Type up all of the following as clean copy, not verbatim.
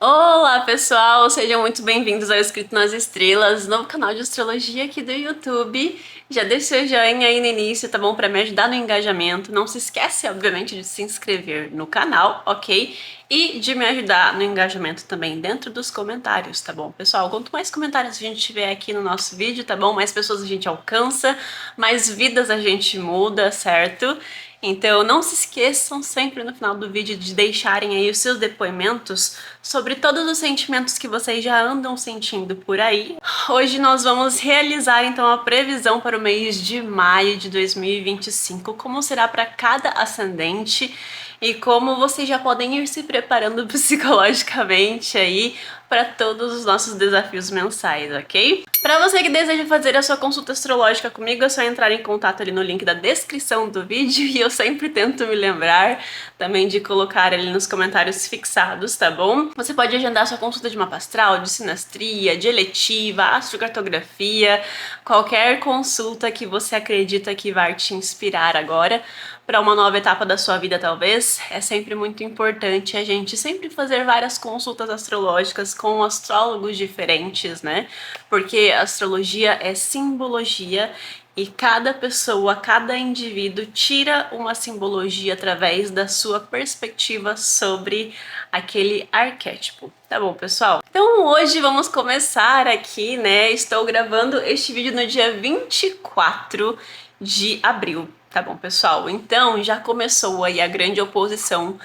Olá, pessoal! Sejam muito bem-vindos ao Escrito nas Estrelas, novo canal de astrologia aqui do YouTube. Já deixa seu joinha aí no início, tá bom? Para me ajudar no engajamento. Não se esquece, obviamente, de se inscrever no canal, ok? E de me ajudar no engajamento também dentro dos comentários, tá bom? Pessoal, quanto mais comentários a gente tiver aqui no nosso vídeo, tá bom? Mais pessoas a gente alcança, mais vidas a gente muda, certo? Então não se esqueçam sempre no final do vídeo de deixarem aí os seus depoimentos sobre todos os sentimentos que vocês já andam sentindo por aí. Hoje nós vamos realizar então a previsão para o mês de maio de 2025, como será para cada ascendente e como vocês já podem ir se preparando psicologicamente aí para todos os nossos desafios mensais, ok? Para você que deseja fazer a sua consulta astrológica comigo, é só entrar em contato ali no link da descrição do vídeo e eu sempre tento me lembrar também de colocar ali nos comentários fixados, tá bom? Você pode agendar sua consulta de mapa astral, de sinastria, de eletiva, astrocartografia, qualquer consulta que você acredita que vai te inspirar agora para uma nova etapa da sua vida, talvez. É sempre muito importante a gente sempre fazer várias consultas astrológicas com astrólogos diferentes, né? Porque a astrologia é simbologia e cada pessoa, cada indivíduo tira uma simbologia através da sua perspectiva sobre aquele arquétipo. Tá bom, pessoal? Então hoje vamos começar aqui, né? Estou gravando este vídeo no dia 24 de abril. Tá bom, pessoal? Então já começou aí a grande oposição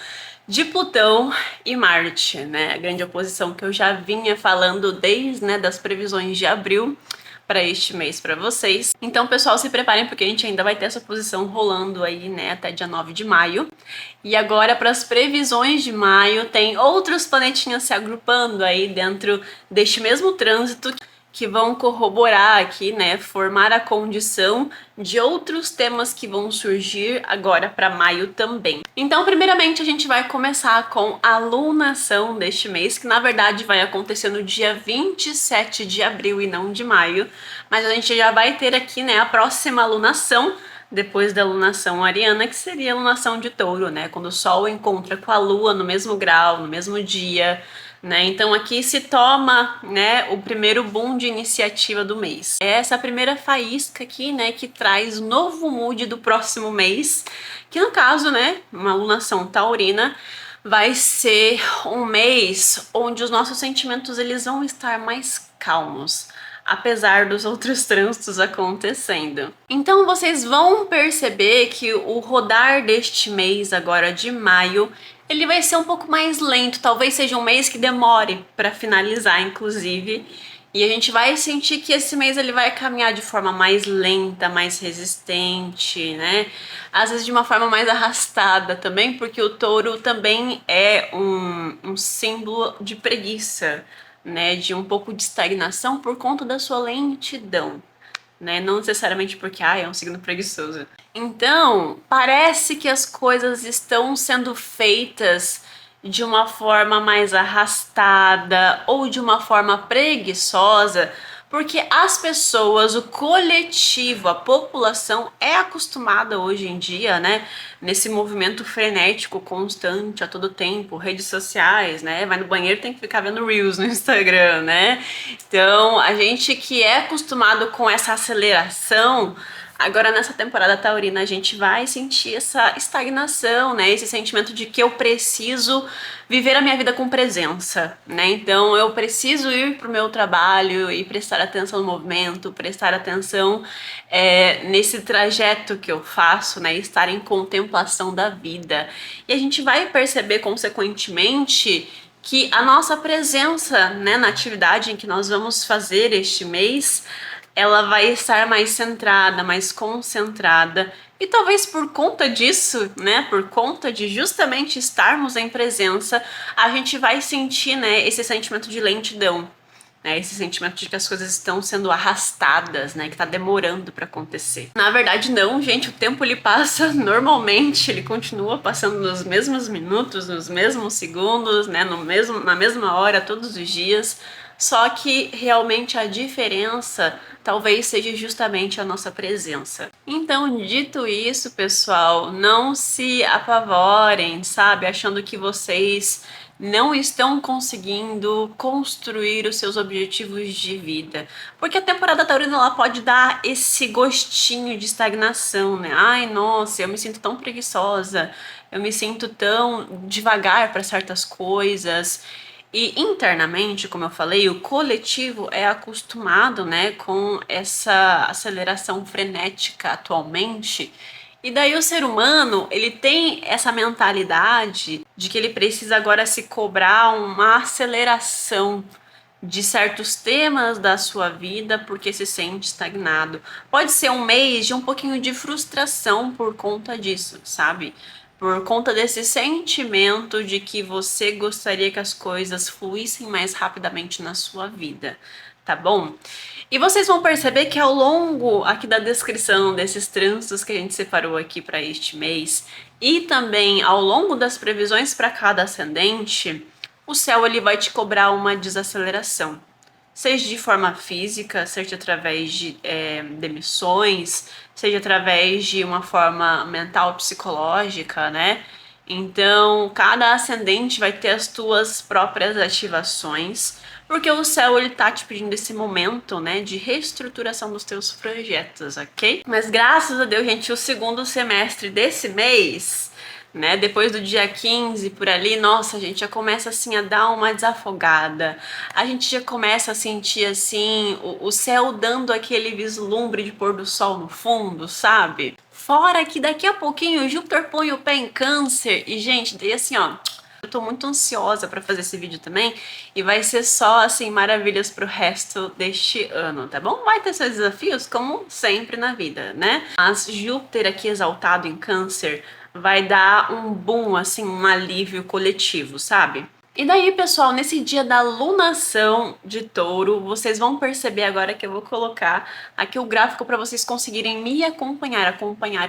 de Plutão e Marte, né? A grande oposição que eu já vinha falando desde, né, das previsões de abril para este mês para vocês. Então, pessoal, se preparem porque a gente ainda vai ter essa oposição rolando aí, né, até dia 9 de maio. E agora, para as previsões de maio, tem outros planetinhas se agrupando aí dentro deste mesmo trânsito que vão corroborar aqui, né, formar a condição de outros temas que vão surgir agora para maio também. Então, primeiramente, a gente vai começar com a lunação deste mês, que na verdade vai acontecer no dia 27 de abril e não de maio, mas a gente já vai ter aqui, né, a próxima lunação depois da lunação ariana, que seria a lunação de Touro, né, quando o Sol encontra com a Lua no mesmo grau, no mesmo dia, né? Então aqui se toma, né, o primeiro boom de iniciativa do mês. É essa primeira faísca aqui, né, que traz o novo mood do próximo mês, que no caso, né, uma lunação taurina, vai ser um mês onde os nossos sentimentos eles vão estar mais calmos, apesar dos outros trânsitos acontecendo. Então vocês vão perceber que o rodar deste mês agora de maio ele vai ser um pouco mais lento, talvez seja um mês que demore para finalizar, inclusive. E a gente vai sentir que esse mês ele vai caminhar de forma mais lenta, mais resistente, né? Às vezes de uma forma mais arrastada também, porque o touro também é um símbolo de preguiça, né? De um pouco de estagnação por conta da sua lentidão, né? Não necessariamente porque é um signo preguiçoso. Então, parece que as coisas estão sendo feitas de uma forma mais arrastada ou de uma forma preguiçosa, porque as pessoas, o coletivo, a população é acostumada hoje em dia, né, nesse movimento frenético constante a todo tempo, redes sociais, né, vai no banheiro tem que ficar vendo Reels no Instagram, né, então a gente que é acostumado com essa aceleração, agora nessa temporada taurina a gente vai sentir essa estagnação, né? Esse sentimento de que eu preciso viver a minha vida com presença, né? Então eu preciso ir pro meu trabalho e prestar atenção no movimento, prestar atenção nesse trajeto que eu faço, né? Estar em contemplação da vida. E a gente vai perceber consequentemente que a nossa presença, né, na atividade em que nós vamos fazer este mês, ela vai estar mais centrada, mais concentrada. E talvez por conta disso, né, por conta de justamente estarmos em presença, a gente vai sentir, né, esse sentimento de lentidão, né, esse sentimento de que as coisas estão sendo arrastadas, né, que tá demorando para acontecer. Na verdade não, gente, o tempo ele passa normalmente, ele continua passando nos mesmos minutos, nos mesmos segundos, né, na mesma hora, todos os dias. Só que realmente a diferença talvez seja justamente a nossa presença. Então, dito isso, pessoal, não se apavorem, sabe? Achando que vocês não estão conseguindo construir os seus objetivos de vida. Porque a temporada taurina ela pode dar esse gostinho de estagnação, né? Ai, nossa, eu me sinto tão preguiçosa, eu me sinto tão devagar para certas coisas. E internamente, como eu falei, o coletivo é acostumado, né, com essa aceleração frenética atualmente. E daí o ser humano, ele tem essa mentalidade de que ele precisa agora se cobrar uma aceleração de certos temas da sua vida porque se sente estagnado. Pode ser um mês de um pouquinho de frustração por conta disso, sabe? Por conta desse sentimento de que você gostaria que as coisas fluíssem mais rapidamente na sua vida, tá bom? E vocês vão perceber que ao longo aqui da descrição desses trânsitos que a gente separou aqui para este mês e também ao longo das previsões para cada ascendente, o céu ele vai te cobrar uma desaceleração, seja de forma física, seja através de demissões, seja através de uma forma mental, psicológica, né? Então, cada ascendente vai ter as tuas próprias ativações, porque o céu ele tá te pedindo esse momento, né, de reestruturação dos teus projetos, ok? Mas graças a Deus, gente, o segundo semestre desse mês, né, depois do dia 15 por ali, nossa, a gente já começa assim a dar uma desafogada. A gente já começa a sentir assim o céu dando aquele vislumbre de pôr do sol no fundo, sabe? Fora que daqui a pouquinho o Júpiter põe o pé em Câncer e, gente, daí assim, ó, eu tô muito ansiosa pra fazer esse vídeo também e vai ser só, assim, maravilhas pro resto deste ano, tá bom? Vai ter seus desafios, como sempre na vida, né? Mas Júpiter aqui exaltado em Câncer vai dar um boom, assim, um alívio coletivo, sabe? E daí, pessoal, nesse dia da lunação de Touro, vocês vão perceber agora que eu vou colocar aqui o gráfico para vocês conseguirem me acompanhar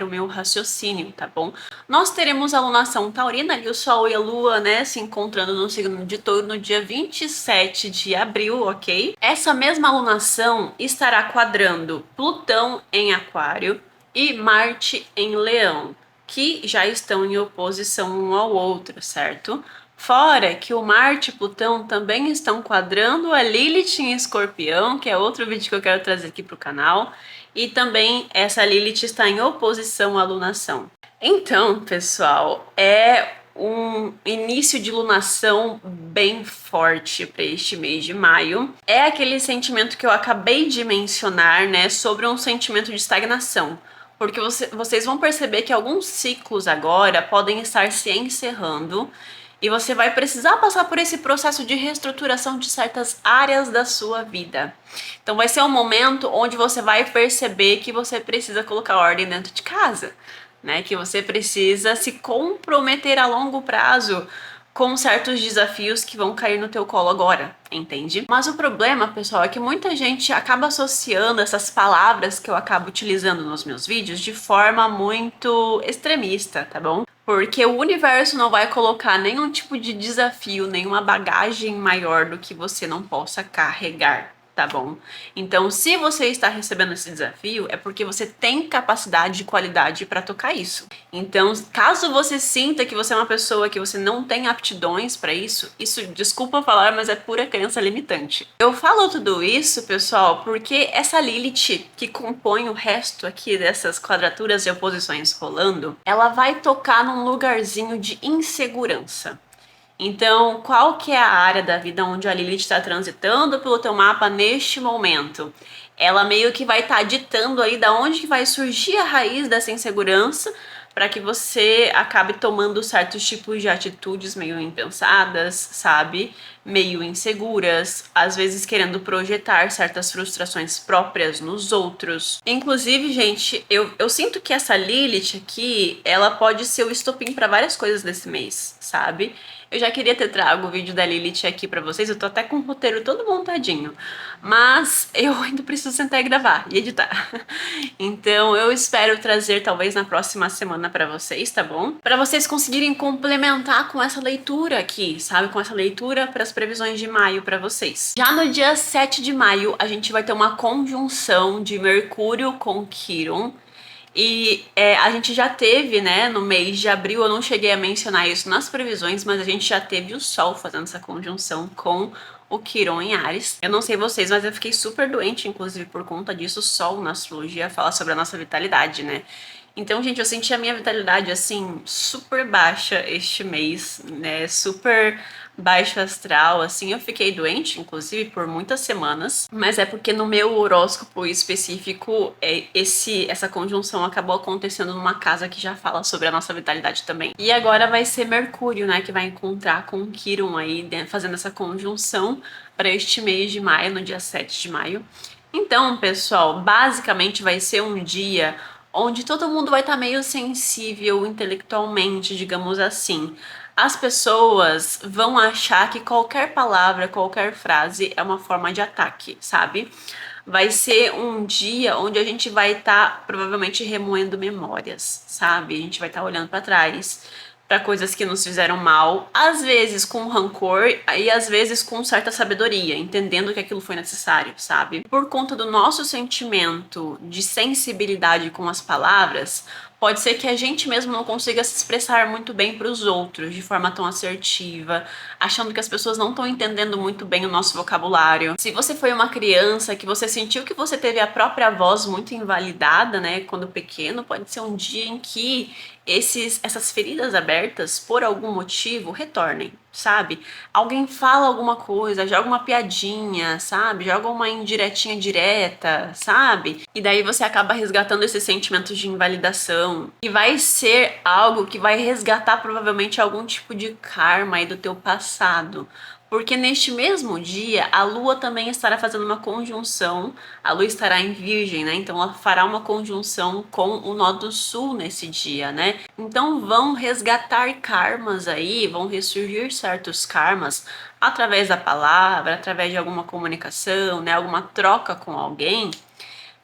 o meu raciocínio, tá bom? Nós teremos a lunação taurina, ali o Sol e a Lua, né, se encontrando no signo de Touro no dia 27 de abril, ok? Essa mesma lunação estará quadrando Plutão em Aquário e Marte em Leão, que já estão em oposição um ao outro, certo? Fora que o Marte e Plutão também estão quadrando a Lilith em Escorpião, que é outro vídeo que eu quero trazer aqui para o canal, e também essa Lilith está em oposição à lunação. Então, pessoal, é um início de lunação bem forte para este mês de maio. É aquele sentimento que eu acabei de mencionar, né, sobre um sentimento de estagnação. Porque vocês vão perceber que alguns ciclos agora podem estar se encerrando e você vai precisar passar por esse processo de reestruturação de certas áreas da sua vida. Então vai ser um momento onde você vai perceber que você precisa colocar ordem dentro de casa, né? Que você precisa se comprometer a longo prazo com certos desafios que vão cair no teu colo agora, entende? Mas o problema, pessoal, é que muita gente acaba associando essas palavras que eu acabo utilizando nos meus vídeos de forma muito extremista, tá bom? Porque o universo não vai colocar nenhum tipo de desafio, nenhuma bagagem maior do que você não possa carregar, tá bom? Então, se você está recebendo esse desafio, é porque você tem capacidade e qualidade para tocar isso. Então, caso você sinta que você é uma pessoa que você não tem aptidões para isso, desculpa falar, mas é pura crença limitante. Eu falo tudo isso, pessoal, porque essa Lilith que compõe o resto aqui dessas quadraturas e oposições rolando, ela vai tocar num lugarzinho de insegurança. Então, qual que é a área da vida onde a Lilith está transitando pelo teu mapa neste momento? Ela meio que vai estar ditando aí da onde que vai surgir a raiz dessa insegurança para que você acabe tomando certos tipos de atitudes meio impensadas, sabe? Meio inseguras, às vezes querendo projetar certas frustrações próprias nos outros. Inclusive, gente, eu sinto que essa Lilith aqui, ela pode ser o estopim para várias coisas desse mês, sabe? Eu já queria ter trago o vídeo da Lilith aqui pra vocês, eu tô até com o roteiro todo montadinho, mas eu ainda preciso sentar e gravar e editar. Então eu espero trazer talvez na próxima semana pra vocês, tá bom? Pra vocês conseguirem complementar com essa leitura aqui, sabe? Com essa leitura pras previsões de maio pra vocês. Já no dia 7 de maio, a gente vai ter uma conjunção de Mercúrio com Quirón. E a gente já teve, né, no mês de abril, eu não cheguei a mencionar isso nas previsões, mas a gente já teve o Sol fazendo essa conjunção com o Quirón em Áries. Eu não sei vocês, mas eu fiquei super doente, inclusive, por conta disso. O Sol na astrologia fala sobre a nossa vitalidade, né? Então, gente, eu senti a minha vitalidade, assim, super baixa este mês, né? Super baixo astral, assim. Eu fiquei doente, inclusive, por muitas semanas. Mas é porque no meu horóscopo específico, essa conjunção acabou acontecendo numa casa que já fala sobre a nossa vitalidade também. E agora vai ser Mercúrio, né? Que vai encontrar com o Quirón aí, né, fazendo essa conjunção para este mês de maio, no dia 7 de maio. Então, pessoal, basicamente vai ser um dia onde todo mundo vai estar meio sensível intelectualmente, digamos assim. As pessoas vão achar que qualquer palavra, qualquer frase é uma forma de ataque, sabe? Vai ser um dia onde a gente vai estar provavelmente remoendo memórias, sabe? A gente vai estar olhando para trás, para coisas que nos fizeram mal, às vezes com rancor e às vezes com certa sabedoria, entendendo que aquilo foi necessário, sabe? Por conta do nosso sentimento de sensibilidade com as palavras, pode ser que a gente mesmo não consiga se expressar muito bem para os outros de forma tão assertiva, achando que as pessoas não estão entendendo muito bem o nosso vocabulário. Se você foi uma criança que você sentiu que você teve a própria voz muito invalidada, né, quando pequeno, pode ser um dia em que essas feridas abertas, por algum motivo, retornem, sabe? Alguém fala alguma coisa, joga uma piadinha, sabe? Joga uma indiretinha direta, sabe? E daí você acaba resgatando esse sentimento de invalidação. E vai ser algo que vai resgatar provavelmente algum tipo de karma aí do teu passado. Porque neste mesmo dia, a Lua também estará fazendo uma conjunção, a Lua estará em Virgem, né? Então ela fará uma conjunção com o Nó do Sul nesse dia, né? Então vão resgatar karmas aí, vão ressurgir certos karmas através da palavra, através de alguma comunicação, né? Alguma troca com alguém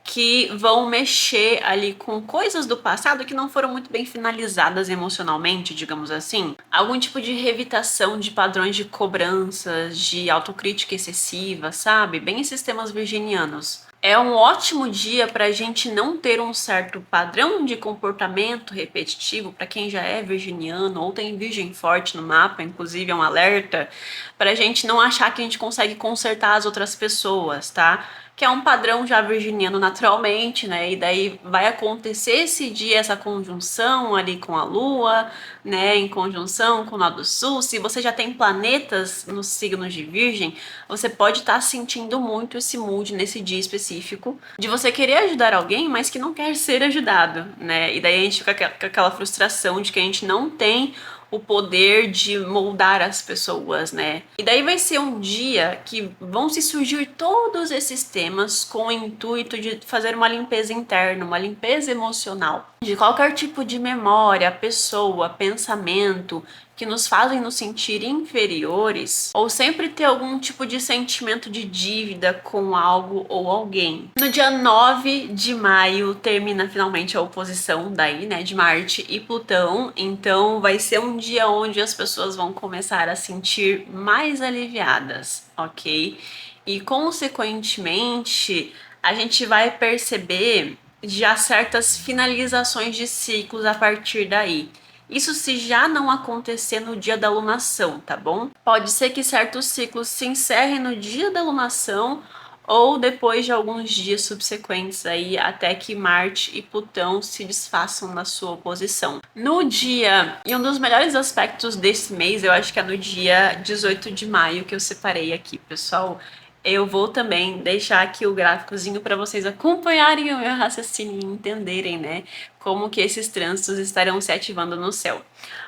que vão mexer ali com coisas do passado que não foram muito bem finalizadas emocionalmente, digamos assim. Algum tipo de revitação de padrões de cobranças, de autocrítica excessiva, sabe? Bem esses temas virginianos. É um ótimo dia para a gente não ter um certo padrão de comportamento repetitivo, para quem já é virginiano ou tem virgem forte no mapa, inclusive é um alerta, para a gente não achar que a gente consegue consertar as outras pessoas, tá? Que é um padrão já virginiano naturalmente, né? E daí vai acontecer esse dia, essa conjunção ali com a Lua, né? Em conjunção com o Nó do Sul. Se você já tem planetas nos signos de Virgem, você pode estar sentindo muito esse mood nesse dia específico de você querer ajudar alguém, mas que não quer ser ajudado, né? E daí a gente fica com aquela frustração de que a gente não tem o poder de moldar as pessoas, né? E daí vai ser um dia que vão se surgir todos esses temas com o intuito de fazer uma limpeza interna, uma limpeza emocional de qualquer tipo de memória, pessoa, pensamento que nos fazem nos sentir inferiores ou sempre ter algum tipo de sentimento de dívida com algo ou alguém. No dia 9 de maio termina finalmente a oposição daí, né, de Marte e Plutão, então vai ser um dia onde as pessoas vão começar a sentir mais aliviadas, ok? E consequentemente a gente vai perceber já certas finalizações de ciclos a partir daí. Isso se já não acontecer no dia da lunação, tá bom? Pode ser que certos ciclos se encerrem no dia da lunação ou depois de alguns dias subsequentes aí até que Marte e Plutão se desfaçam da sua oposição. No dia, e um dos melhores aspectos desse mês, eu acho que é no dia 18 de maio que eu separei aqui, pessoal. Eu vou também deixar aqui o gráficozinho para vocês acompanharem o meu raciocínio e entenderem, né, como que esses trânsitos estarão se ativando no céu.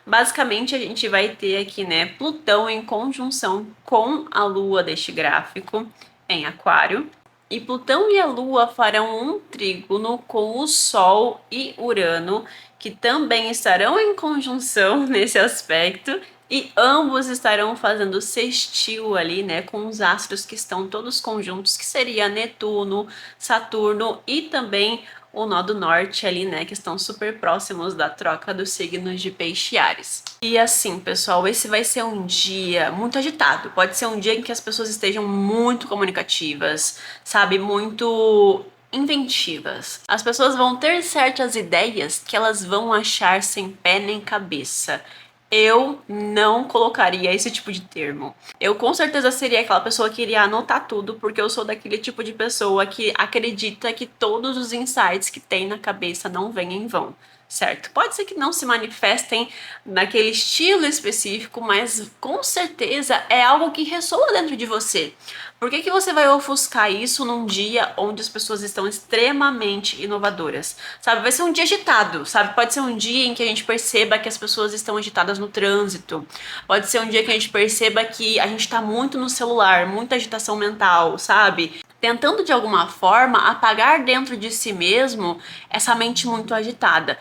Basicamente, a gente vai ter aqui, né, Plutão em conjunção com a Lua deste gráfico em Aquário. E Plutão e a Lua farão um trígono com o Sol e Urano, que também estarão em conjunção nesse aspecto. E ambos estarão fazendo sextil ali, né, com os astros que estão todos conjuntos, que seria Netuno, Saturno e também o nó do norte ali, né, que estão super próximos da troca dos signos de Peixe e Áries. E assim, pessoal, esse vai ser um dia muito agitado. Pode ser um dia em que as pessoas estejam muito comunicativas, sabe, muito inventivas. As pessoas vão ter certas ideias que elas vão achar sem pé nem cabeça. Eu não colocaria esse tipo de termo. Eu com certeza seria aquela pessoa que iria anotar tudo, porque eu sou daquele tipo de pessoa que acredita que todos os insights que tem na cabeça não vêm em vão. Certo? Pode ser que não se manifestem naquele estilo específico, mas com certeza é algo que ressoa dentro de você. Por que que você vai ofuscar isso num dia onde as pessoas estão extremamente inovadoras? Sabe, vai ser um dia agitado, sabe? Pode ser um dia em que a gente perceba que as pessoas estão agitadas no trânsito. Pode ser um dia que a gente perceba que a gente tá muito no celular, muita agitação mental, sabe? Tentando de alguma forma apagar dentro de si mesmo essa mente muito agitada.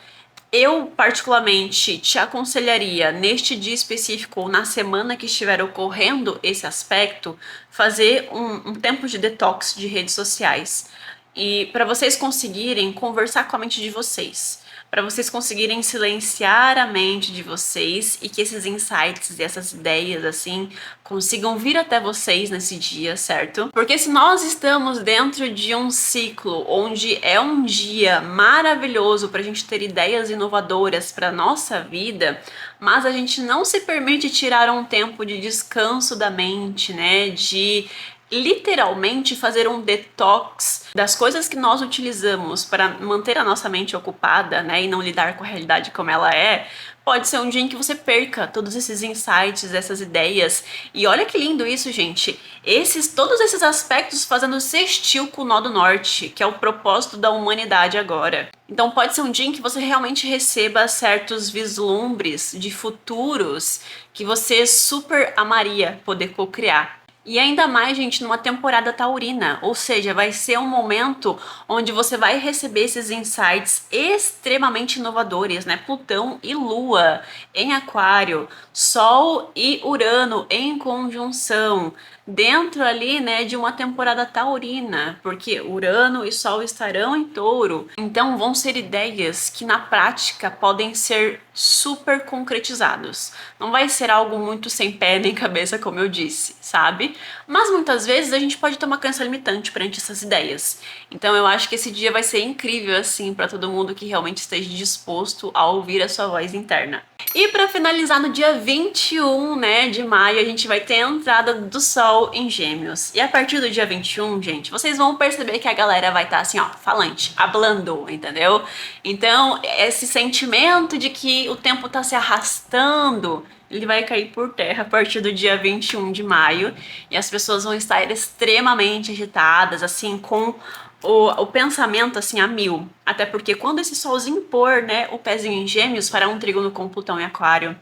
Eu, particularmente, te aconselharia, neste dia específico ou na semana que estiver ocorrendo esse aspecto, fazer um tempo de detox de redes sociais. E para vocês conseguirem conversar com a mente de vocês, para vocês conseguirem silenciar a mente de vocês e que esses insights e essas ideias assim consigam vir até vocês nesse dia, certo? Porque se nós estamos dentro de um ciclo onde é um dia maravilhoso para a gente ter ideias inovadoras para nossa vida, mas a gente não se permite tirar um tempo de descanso da mente, né? De literalmente fazer um detox das coisas que nós utilizamos para manter a nossa mente ocupada, né, e não lidar com a realidade como ela é. Pode ser um dia em que você perca todos esses insights, essas ideias. E olha que lindo isso, gente. Todos esses aspectos fazendo sextil com o nó do norte, que é o propósito da humanidade agora. Então pode ser um dia em que você realmente receba certos vislumbres de futuros que você super amaria poder co-criar. E ainda mais, gente, numa temporada taurina, ou seja, vai ser um momento onde você vai receber esses insights extremamente inovadores, né? Plutão e Lua em Aquário, Sol e Urano em conjunção, dentro ali, né, de uma temporada taurina, porque Urano e Sol estarão em Touro. Então vão ser ideias que na prática podem ser super concretizados. Não vai ser algo muito sem pé nem cabeça, como eu disse, sabe? Mas muitas vezes a gente pode ter uma crença limitante perante essas ideias. Então eu acho que esse dia vai ser incrível assim para todo mundo que realmente esteja disposto a ouvir a sua voz interna. E para finalizar, no dia 21, né, de maio, a gente vai ter a entrada do Sol em Gêmeos. E a partir do dia 21, gente, vocês vão perceber que a galera vai estar assim, ó, falante, hablando, entendeu? Então, esse sentimento de que o tempo tá se arrastando, ele vai cair por terra a partir do dia 21 de maio. E as pessoas vão estar extremamente agitadas, assim, com o pensamento assim a mil. Até porque quando esse solzinho pôr, né, o pezinho em Gêmeos, fará um trígono com Plutão em Aquário.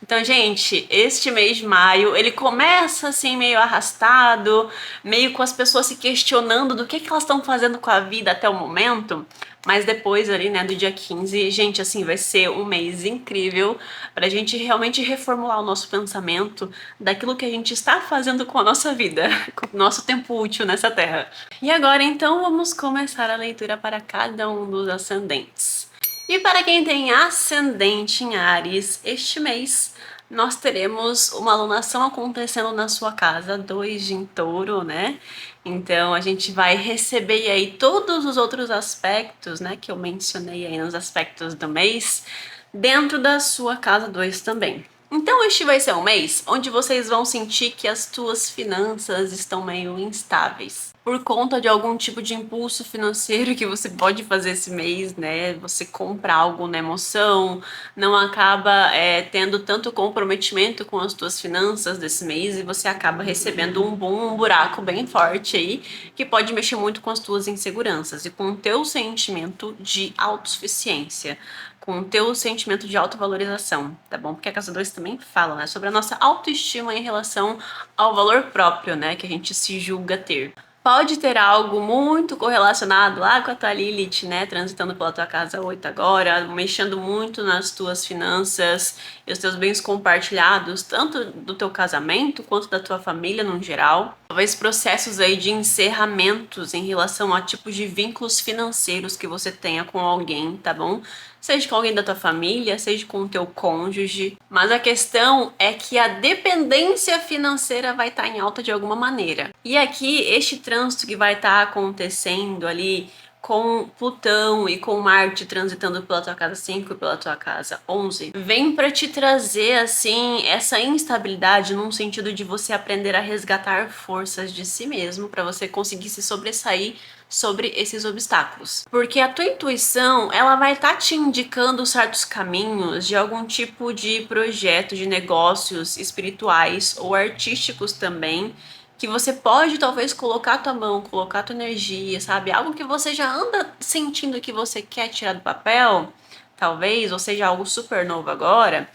Então, gente, este mês de maio, ele começa assim meio arrastado, meio com as pessoas se questionando do que elas estão fazendo com a vida até o momento. Mas depois ali, né, do dia 15, gente, assim, vai ser um mês incrível pra gente realmente reformular o nosso pensamento daquilo que a gente está fazendo com a nossa vida, com o nosso tempo útil nessa terra. E agora, então, vamos começar a leitura para cada um dos ascendentes. E para quem tem ascendente em Áries, este mês nós teremos uma alunação acontecendo na sua casa 2 em Touro, né? Então a gente vai receber aí todos os outros aspectos, né, que eu mencionei aí nos aspectos do mês, dentro da sua casa 2 também. Então este vai ser um mês onde vocês vão sentir que as tuas finanças estão meio instáveis. Por conta de algum tipo de impulso financeiro que você pode fazer esse mês, né? Você compra algo na emoção, não acaba tendo tanto comprometimento com as tuas finanças desse mês e você acaba recebendo um buraco bem forte aí que pode mexer muito com as tuas inseguranças e com o teu sentimento de autossuficiência, com o teu sentimento de autovalorização, tá bom? Porque a casa 2 também fala, né, sobre a nossa autoestima em relação ao valor próprio, né, que a gente se julga ter. Pode ter algo muito correlacionado lá com a tua Lilith, né, transitando pela tua casa 8 agora, mexendo muito nas tuas finanças e os teus bens compartilhados, tanto do teu casamento quanto da tua família no geral. Talvez processos aí de encerramentos em relação a tipos de vínculos financeiros que você tenha com alguém, tá bom? Seja com alguém da tua família, seja com o teu cônjuge. Mas a questão é que a dependência financeira vai estar em alta de alguma maneira. E aqui, este trânsito que vai estar acontecendo ali com Plutão e com Marte transitando pela tua casa 5 e pela tua casa 11, vem para te trazer, assim, essa instabilidade num sentido de você aprender a resgatar forças de si mesmo para você conseguir se sobressair sobre esses obstáculos. Porque a tua intuição, ela vai estar te indicando certos caminhos de algum tipo de projeto, de negócios espirituais ou artísticos também, que você pode talvez colocar a tua mão, colocar a tua energia, sabe? Algo que você já anda sentindo que você quer tirar do papel, talvez, ou seja, algo super novo agora,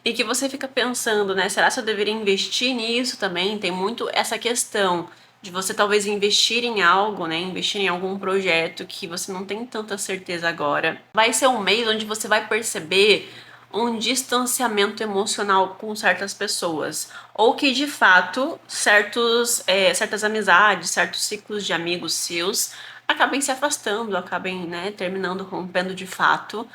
e que você fica pensando, né? Será que eu deveria investir nisso também? Tem muito essa questão de você talvez investir em algo, né? Investir em algum projeto que você não tem tanta certeza agora. Vai ser um mês onde você vai perceber um distanciamento emocional com certas pessoas, ou que de fato certas amizades, certos ciclos de amigos seus acabem se afastando, acabem, né, terminando, rompendo de fato.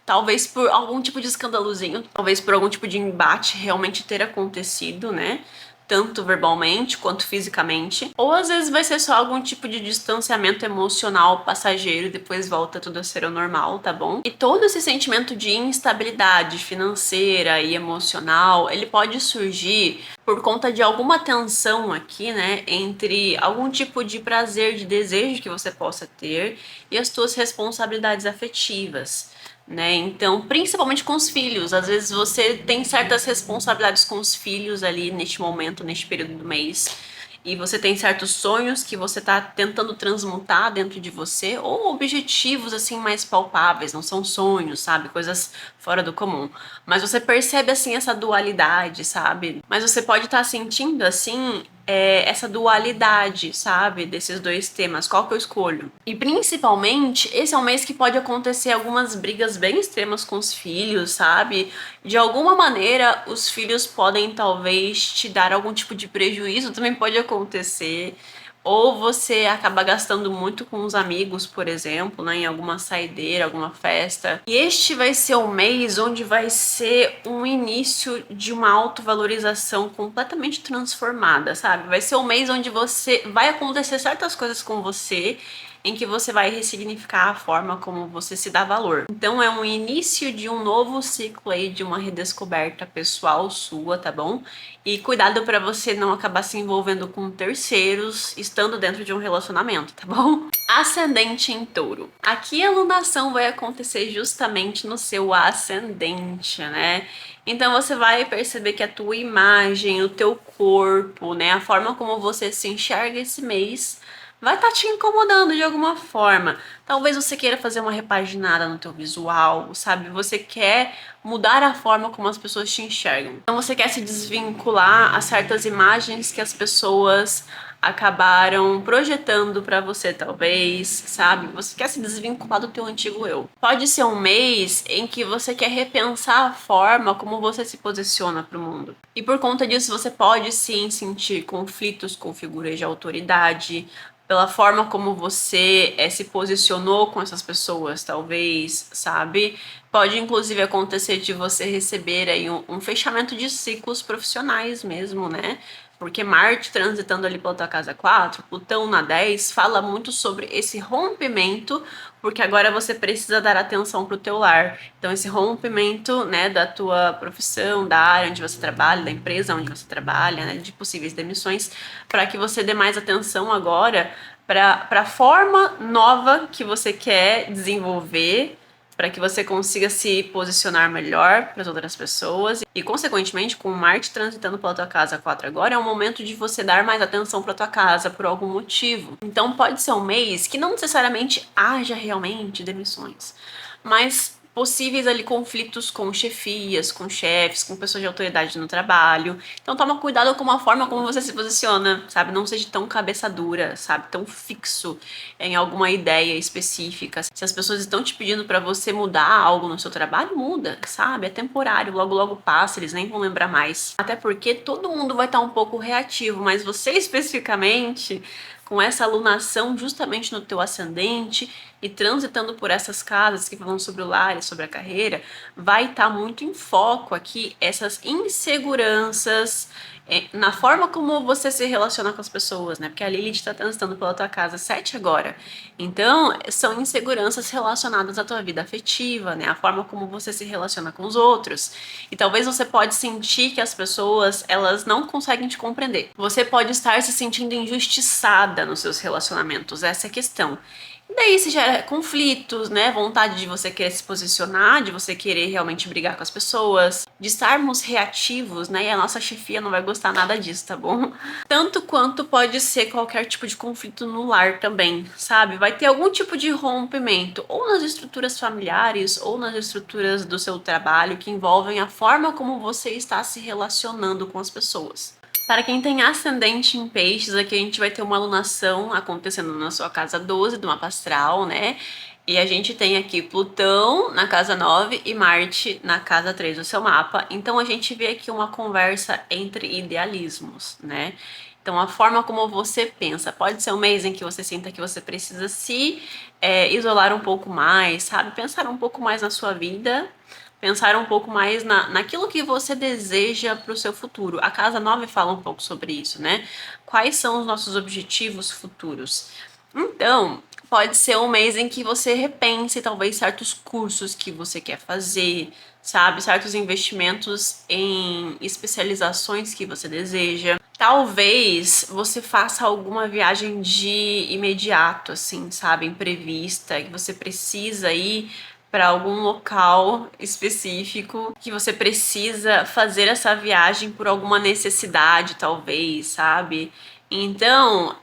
Talvez por algum tipo de escandalozinho, talvez por algum tipo de embate realmente ter acontecido, né? Tanto verbalmente quanto fisicamente. Ou às vezes vai ser só algum tipo de distanciamento emocional passageiro e depois volta tudo a ser o normal, tá bom? E todo esse sentimento de instabilidade financeira e emocional, ele pode surgir por conta de alguma tensão aqui, né? Entre algum tipo de prazer, de desejo que você possa ter e as suas responsabilidades afetivas. Né? Então, principalmente com os filhos, às vezes você tem certas responsabilidades com os filhos ali neste momento, neste período do mês, e você tem certos sonhos que você tá tentando transmutar dentro de você, ou objetivos assim mais palpáveis, não são sonhos, sabe? Coisas fora do comum. Mas você percebe assim essa dualidade, sabe? Mas você pode estar sentindo assim essa dualidade, sabe? Desses dois temas. Qual que eu escolho? E principalmente, esse é um mês que pode acontecer algumas brigas bem extremas com os filhos, sabe? De alguma maneira, os filhos podem talvez te dar algum tipo de prejuízo, também pode acontecer. Ou você acaba gastando muito com os amigos, por exemplo, né, em alguma saideira, alguma festa. E este vai ser o mês onde vai ser um início de uma autovalorização completamente transformada, sabe? Vai ser o mês onde você vai acontecer certas coisas com você em que você vai ressignificar a forma como você se dá valor. Então é um início de um novo ciclo aí, de uma redescoberta pessoal sua, tá bom? E cuidado para você não acabar se envolvendo com terceiros estando dentro de um relacionamento, tá bom? Ascendente em Touro. Aqui a lunação vai acontecer justamente no seu ascendente, né? Então você vai perceber que a tua imagem, o teu corpo, né, a forma como você se enxerga esse mês vai estar te incomodando de alguma forma. Talvez você queira fazer uma repaginada no teu visual, sabe? Você quer mudar a forma como as pessoas te enxergam. Então você quer se desvincular a certas imagens que as pessoas acabaram projetando pra você, talvez, sabe? Você quer se desvincular do teu antigo eu. Pode ser um mês em que você quer repensar a forma como você se posiciona pro mundo. E por conta disso, você pode sim sentir conflitos com figuras de autoridade, pela forma como você se posicionou com essas pessoas, talvez, sabe? Pode inclusive acontecer de você receber aí um fechamento de ciclos profissionais mesmo, né? Porque Marte transitando ali pela tua casa 4, Plutão na 10, fala muito sobre esse rompimento, porque agora você precisa dar atenção pro teu lar. Então esse rompimento, né, da tua profissão, da área onde você trabalha, da empresa onde você trabalha, né, de possíveis demissões, para que você dê mais atenção agora para a forma nova que você quer desenvolver, para que você consiga se posicionar melhor para as outras pessoas e, consequentemente, com Marte transitando pela tua casa 4 agora, é o momento de você dar mais atenção para tua casa por algum motivo. Então pode ser um mês que não necessariamente haja realmente demissões, mas possíveis ali conflitos com chefias, com chefes, com pessoas de autoridade no trabalho. Então toma cuidado com a forma como você se posiciona, sabe? Não seja tão cabeça dura, sabe? Tão fixo em alguma ideia específica. Se as pessoas estão te pedindo para você mudar algo no seu trabalho, muda, sabe? É temporário, logo logo passa, eles nem vão lembrar mais. Até porque todo mundo vai estar um pouco reativo, mas você especificamente, com essa alunação justamente no teu ascendente e transitando por essas casas que falam sobre o lar e sobre a carreira, vai estar muito em foco aqui essas inseguranças, na forma como você se relaciona com as pessoas, né? Porque a Lilith tá transitando pela tua casa 7 agora. Então, são inseguranças relacionadas à tua vida afetiva, né? A forma como você se relaciona com os outros. E talvez você pode sentir que as pessoas, elas não conseguem te compreender. Você pode estar se sentindo injustiçada nos seus relacionamentos, essa é a questão. E daí se gera conflitos, né? Vontade de você querer se posicionar, de você querer realmente brigar com as pessoas, de estarmos reativos, né? E a nossa chefia não vai gostar nada disso, tá bom? Tanto quanto pode ser qualquer tipo de conflito no lar também, sabe? Vai ter algum tipo de rompimento, ou nas estruturas familiares, ou nas estruturas do seu trabalho, que envolvem a forma como você está se relacionando com as pessoas. Para quem tem ascendente em peixes, aqui a gente vai ter uma alunação acontecendo na sua casa 12 do mapa astral, né? E a gente tem aqui Plutão na casa 9 e Marte na casa 3 do seu mapa. Então a gente vê aqui uma conversa entre idealismos, né? Então a forma como você pensa, pode ser um mês em que você sinta que você precisa se isolar um pouco mais, sabe? Pensar um pouco mais na sua vida, pensar um pouco mais naquilo que você deseja para o seu futuro. A casa 9 fala um pouco sobre isso, né? Quais são os nossos objetivos futuros? Então, pode ser um mês em que você repense talvez certos cursos que você quer fazer, sabe? Certos investimentos em especializações que você deseja. Talvez você faça alguma viagem de imediato, assim, sabe? Imprevista, que você precisa ir para algum local específico, que você precisa fazer essa viagem por alguma necessidade, talvez, sabe? Então,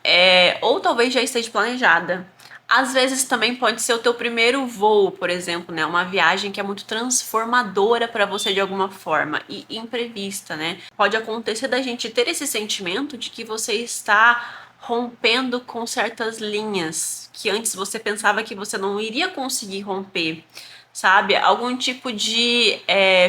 ou talvez já esteja planejada. Às vezes também pode ser o teu primeiro voo, por exemplo, né? Uma viagem que é muito transformadora para você de alguma forma e imprevista, né? Pode acontecer da gente ter esse sentimento de que você está rompendo com certas linhas que antes você pensava que você não iria conseguir romper, sabe? Algum tipo de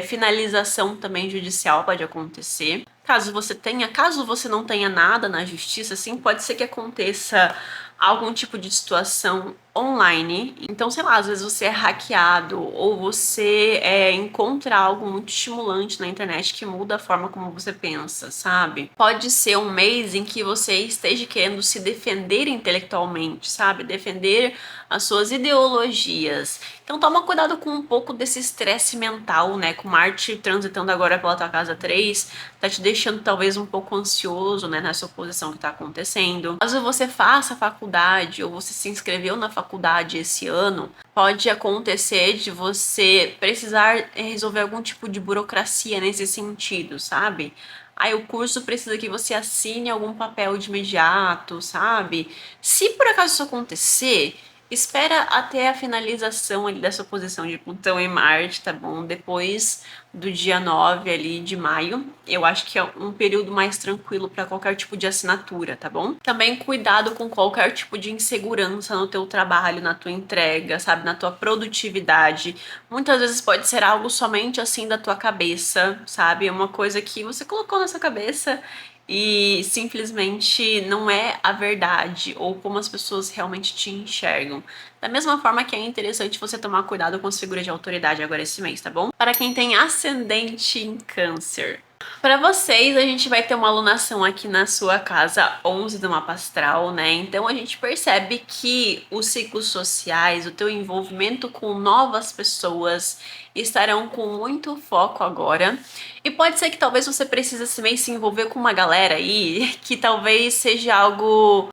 finalização também judicial pode acontecer. Caso você não tenha nada na justiça, assim, pode ser que aconteça algum tipo de situação online. Então, sei lá, às vezes você é hackeado ou você encontra algo muito estimulante na internet que muda a forma como você pensa, sabe? Pode ser um mês em que você esteja querendo se defender intelectualmente, sabe? Defender as suas ideologias. Então toma cuidado com um pouco desse estresse mental, né? Com Marte transitando agora pela tua casa 3, tá te deixando talvez um pouco ansioso, né? Nessa oposição que tá acontecendo. Caso você faça faculdade ou você se inscreveu na faculdade esse ano, pode acontecer de você precisar resolver algum tipo de burocracia nesse sentido, sabe? Aí o curso precisa que você assine algum papel de imediato, sabe? Se por acaso isso acontecer, espera até a finalização ali dessa posição de Plutão e Marte, tá bom? Depois do dia 9 ali de maio. Eu acho que é um período mais tranquilo para qualquer tipo de assinatura, tá bom? Também cuidado com qualquer tipo de insegurança no teu trabalho, na tua entrega, sabe? Na tua produtividade. Muitas vezes pode ser algo somente assim da tua cabeça, sabe? É uma coisa que você colocou na sua cabeça e simplesmente não é a verdade ou como as pessoas realmente te enxergam. Da mesma forma que é interessante você tomar cuidado com as figuras de autoridade agora esse mês, tá bom? Para quem tem ascendente em câncer. Para vocês, a gente vai ter uma alunação aqui na sua casa 11 do mapa astral, né? Então a gente percebe que os ciclos sociais, o teu envolvimento com novas pessoas estarão com muito foco agora. E pode ser que talvez você precise esse mês se envolver com uma galera aí que talvez seja algo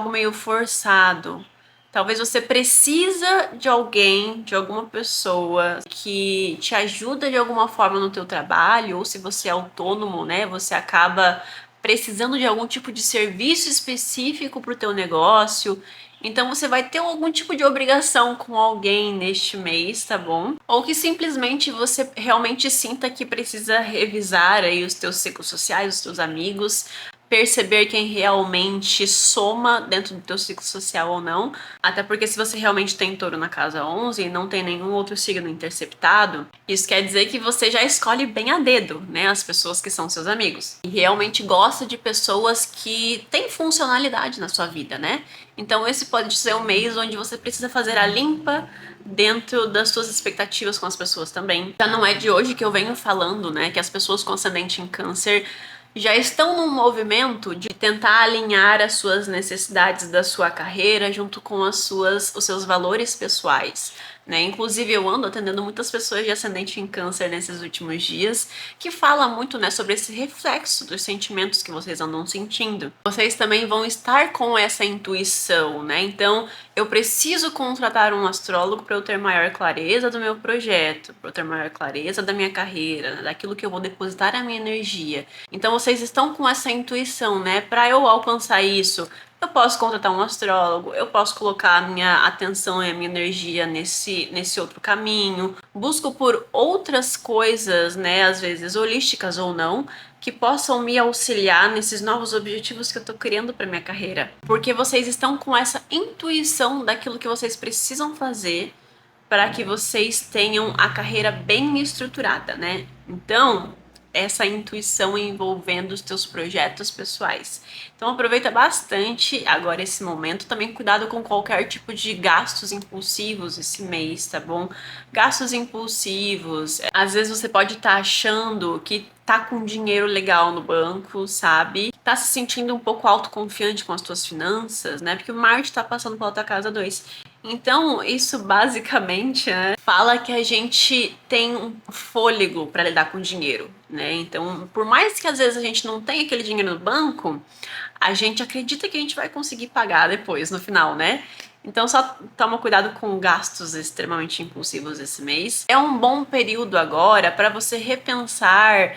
meio forçado. Talvez você precisa de alguém, de alguma pessoa que te ajuda de alguma forma no teu trabalho, ou se você é autônomo, né, você acaba precisando de algum tipo de serviço específico para o teu negócio. Então você vai ter algum tipo de obrigação com alguém neste mês, tá bom? Ou que simplesmente você realmente sinta que precisa revisar aí os teus ciclos sociais, os teus amigos, perceber quem realmente soma dentro do teu ciclo social ou não. Até porque se você realmente tem touro na casa 11 e não tem nenhum outro signo interceptado, isso quer dizer que você já escolhe bem a dedo, né, as pessoas que são seus amigos. E realmente gosta de pessoas que têm funcionalidade na sua vida, né? Então esse pode ser um mês onde você precisa fazer a limpa dentro das suas expectativas com as pessoas também. Já não é de hoje que eu venho falando, né, que as pessoas com ascendente em câncer já estão num movimento de tentar alinhar as suas necessidades da sua carreira junto com os seus valores pessoais. Né? Inclusive, eu ando atendendo muitas pessoas de ascendente em câncer nesses últimos dias, que fala muito, né, sobre esse reflexo dos sentimentos que vocês andam sentindo. Vocês também vão estar com essa intuição, né? Então, eu preciso contratar um astrólogo para eu ter maior clareza do meu projeto, para eu ter maior clareza da minha carreira, daquilo que eu vou depositar a minha energia. Então, vocês estão com essa intuição, né? Para eu alcançar isso, eu posso contratar um astrólogo, eu posso colocar a minha atenção e a minha energia nesse outro caminho. Busco por outras coisas, né, às vezes holísticas ou não, que possam me auxiliar nesses novos objetivos que eu tô criando para minha carreira. Porque vocês estão com essa intuição daquilo que vocês precisam fazer para que vocês tenham a carreira bem estruturada, né? Então, essa intuição envolvendo os teus projetos pessoais. Então aproveita bastante agora esse momento. Também cuidado com qualquer tipo de gastos impulsivos esse mês, tá bom? Gastos impulsivos. Às vezes você pode estar achando que tá com dinheiro legal no banco, sabe? Tá se sentindo um pouco autoconfiante com as tuas finanças, né? Porque o Marte tá passando pela tua casa 2. Então, isso basicamente, né, fala que a gente tem um fôlego para lidar com dinheiro, né? Então, por mais que às vezes a gente não tenha aquele dinheiro no banco, a gente acredita que a gente vai conseguir pagar depois, no final, né? Então só toma cuidado com gastos extremamente impulsivos esse mês. É um bom período agora para você repensar,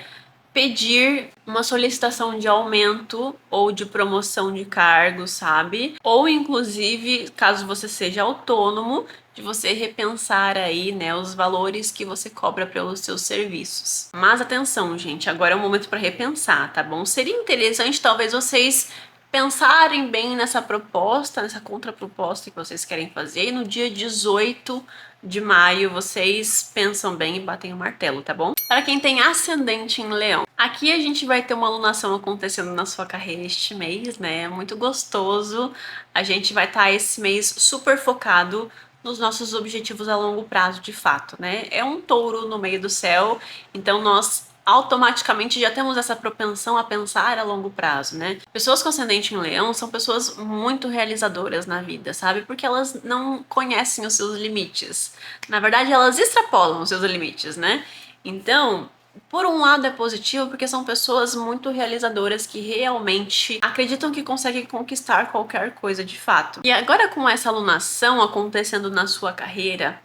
pedir uma solicitação de aumento ou de promoção de cargo, sabe? Ou inclusive, caso você seja autônomo, de você repensar aí, né, os valores que você cobra pelos seus serviços. Mas atenção, gente, agora é o momento para repensar, tá bom? Seria interessante talvez vocês pensarem bem nessa proposta, nessa contraproposta que vocês querem fazer, e no dia 18 de maio vocês pensam bem e batem o martelo, tá bom? Para quem tem ascendente em Leão, aqui a gente vai ter uma alunação acontecendo na sua carreira este mês, né? É muito gostoso. A gente vai estar esse mês super focado nos nossos objetivos a longo prazo, de fato, né? É um touro no meio do céu, então nós automaticamente já temos essa propensão a pensar a longo prazo, né? Pessoas com ascendente em Leão são pessoas muito realizadoras na vida, sabe? Porque elas não conhecem os seus limites. Na verdade, elas extrapolam os seus limites, né? Então, por um lado é positivo porque são pessoas muito realizadoras que realmente acreditam que conseguem conquistar qualquer coisa de fato. E agora com essa alunação acontecendo na sua carreira,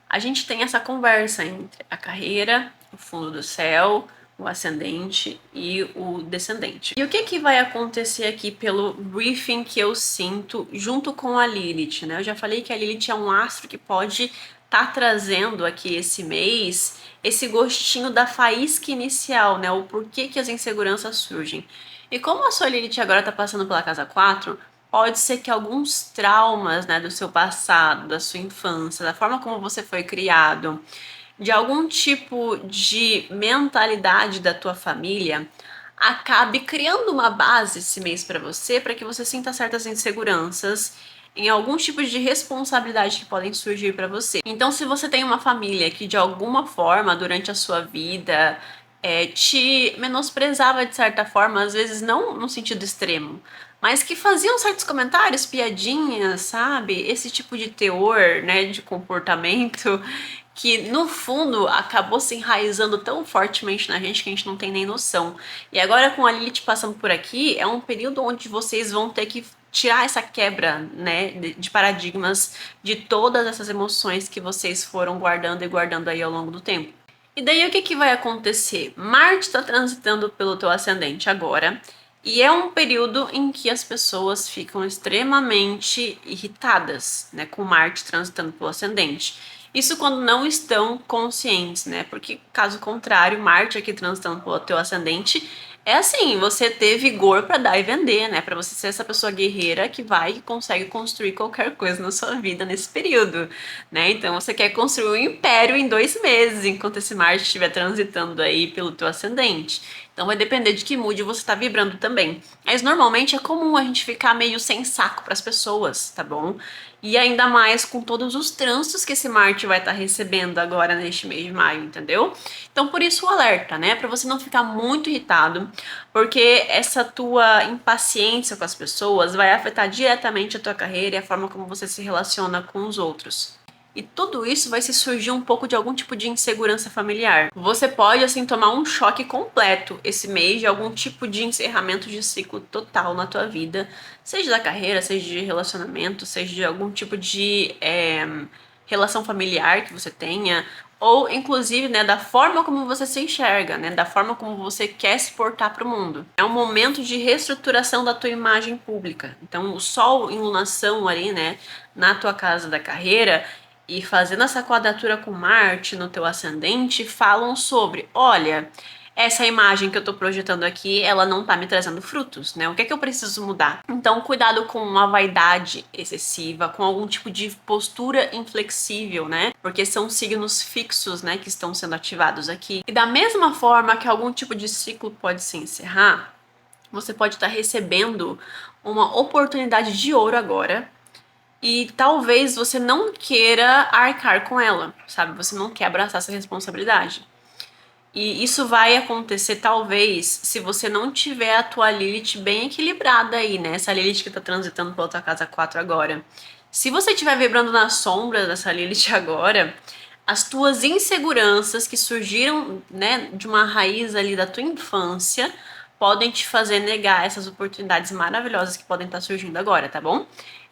a gente tem essa conversa entre a carreira, o fundo do céu, o ascendente e o descendente. E o que vai acontecer aqui pelo briefing que eu sinto junto com a Lilith, né? Eu já falei que a Lilith é um astro que pode estar trazendo aqui esse mês esse gostinho da faísca inicial, né? O porquê que as inseguranças surgem. E como a sua Lilith agora tá passando pela casa 4, pode ser que alguns traumas, né, do seu passado, da sua infância, da forma como você foi criado, de algum tipo de mentalidade da tua família, acabe criando uma base esse mês para você, para que você sinta certas inseguranças em alguns tipos de responsabilidade que podem surgir para você. Então, se você tem uma família que de alguma forma durante a sua vida te menosprezava de certa forma, às vezes não no sentido extremo, mas que faziam certos comentários, piadinhas, sabe? Esse tipo de teor, né, de comportamento que no fundo acabou se enraizando tão fortemente na gente que a gente não tem nem noção. E agora com a Lilith passando por aqui, é um período onde vocês vão ter que tirar essa quebra, né, de paradigmas de todas essas emoções que vocês foram guardando e guardando aí ao longo do tempo. E daí o que vai acontecer? Marte está transitando pelo teu ascendente agora, e é um período em que as pessoas ficam extremamente irritadas, né, com Marte transitando pelo ascendente. Isso quando não estão conscientes, né? Porque caso contrário, Marte aqui transitando pelo teu ascendente é assim, você ter vigor para dar e vender, né? Para você ser essa pessoa guerreira que vai e consegue construir qualquer coisa na sua vida nesse período, né? Então você quer construir um império em 2 meses, enquanto esse Marte estiver transitando aí pelo teu ascendente. Então Então vai depender de que mood você tá vibrando também. Mas normalmente é comum a gente ficar meio sem saco pras pessoas, tá bom? E ainda mais com todos os trânsitos que esse Marte vai estar recebendo agora neste mês de maio, entendeu? Então por isso o alerta, né? Pra você não ficar muito irritado, porque essa tua impaciência com as pessoas vai afetar diretamente a tua carreira e a forma como você se relaciona com os outros. E tudo isso vai se surgir um pouco de algum tipo de insegurança familiar. Você pode, assim, tomar um choque completo esse mês de algum tipo de encerramento de ciclo total na tua vida, seja da carreira, seja de relacionamento, seja de algum tipo de relação familiar que você tenha, ou inclusive, né, da forma como você se enxerga, né, da forma como você quer se portar para o mundo. É um momento de reestruturação da tua imagem pública. Então, o Sol em lunação ali, né, na tua casa da carreira e fazendo essa quadratura com Marte no teu ascendente, falam sobre, olha, essa imagem que eu tô projetando aqui, ela não tá me trazendo frutos, né? O que é que eu preciso mudar? Então, cuidado com uma vaidade excessiva, com algum tipo de postura inflexível, né? Porque são signos fixos, né, que estão sendo ativados aqui. E da mesma forma que algum tipo de ciclo pode se encerrar, você pode estar recebendo uma oportunidade de ouro agora, e talvez você não queira arcar com ela, sabe? Você não quer abraçar essa responsabilidade. E isso vai acontecer, talvez, se você não tiver a tua Lilith bem equilibrada aí, né? Essa Lilith que tá transitando pela tua casa 4 agora. Se você estiver vibrando na sombra dessa Lilith agora, as tuas inseguranças que surgiram, né, de uma raiz ali da tua infância, podem te fazer negar essas oportunidades maravilhosas que podem estar surgindo agora, tá bom?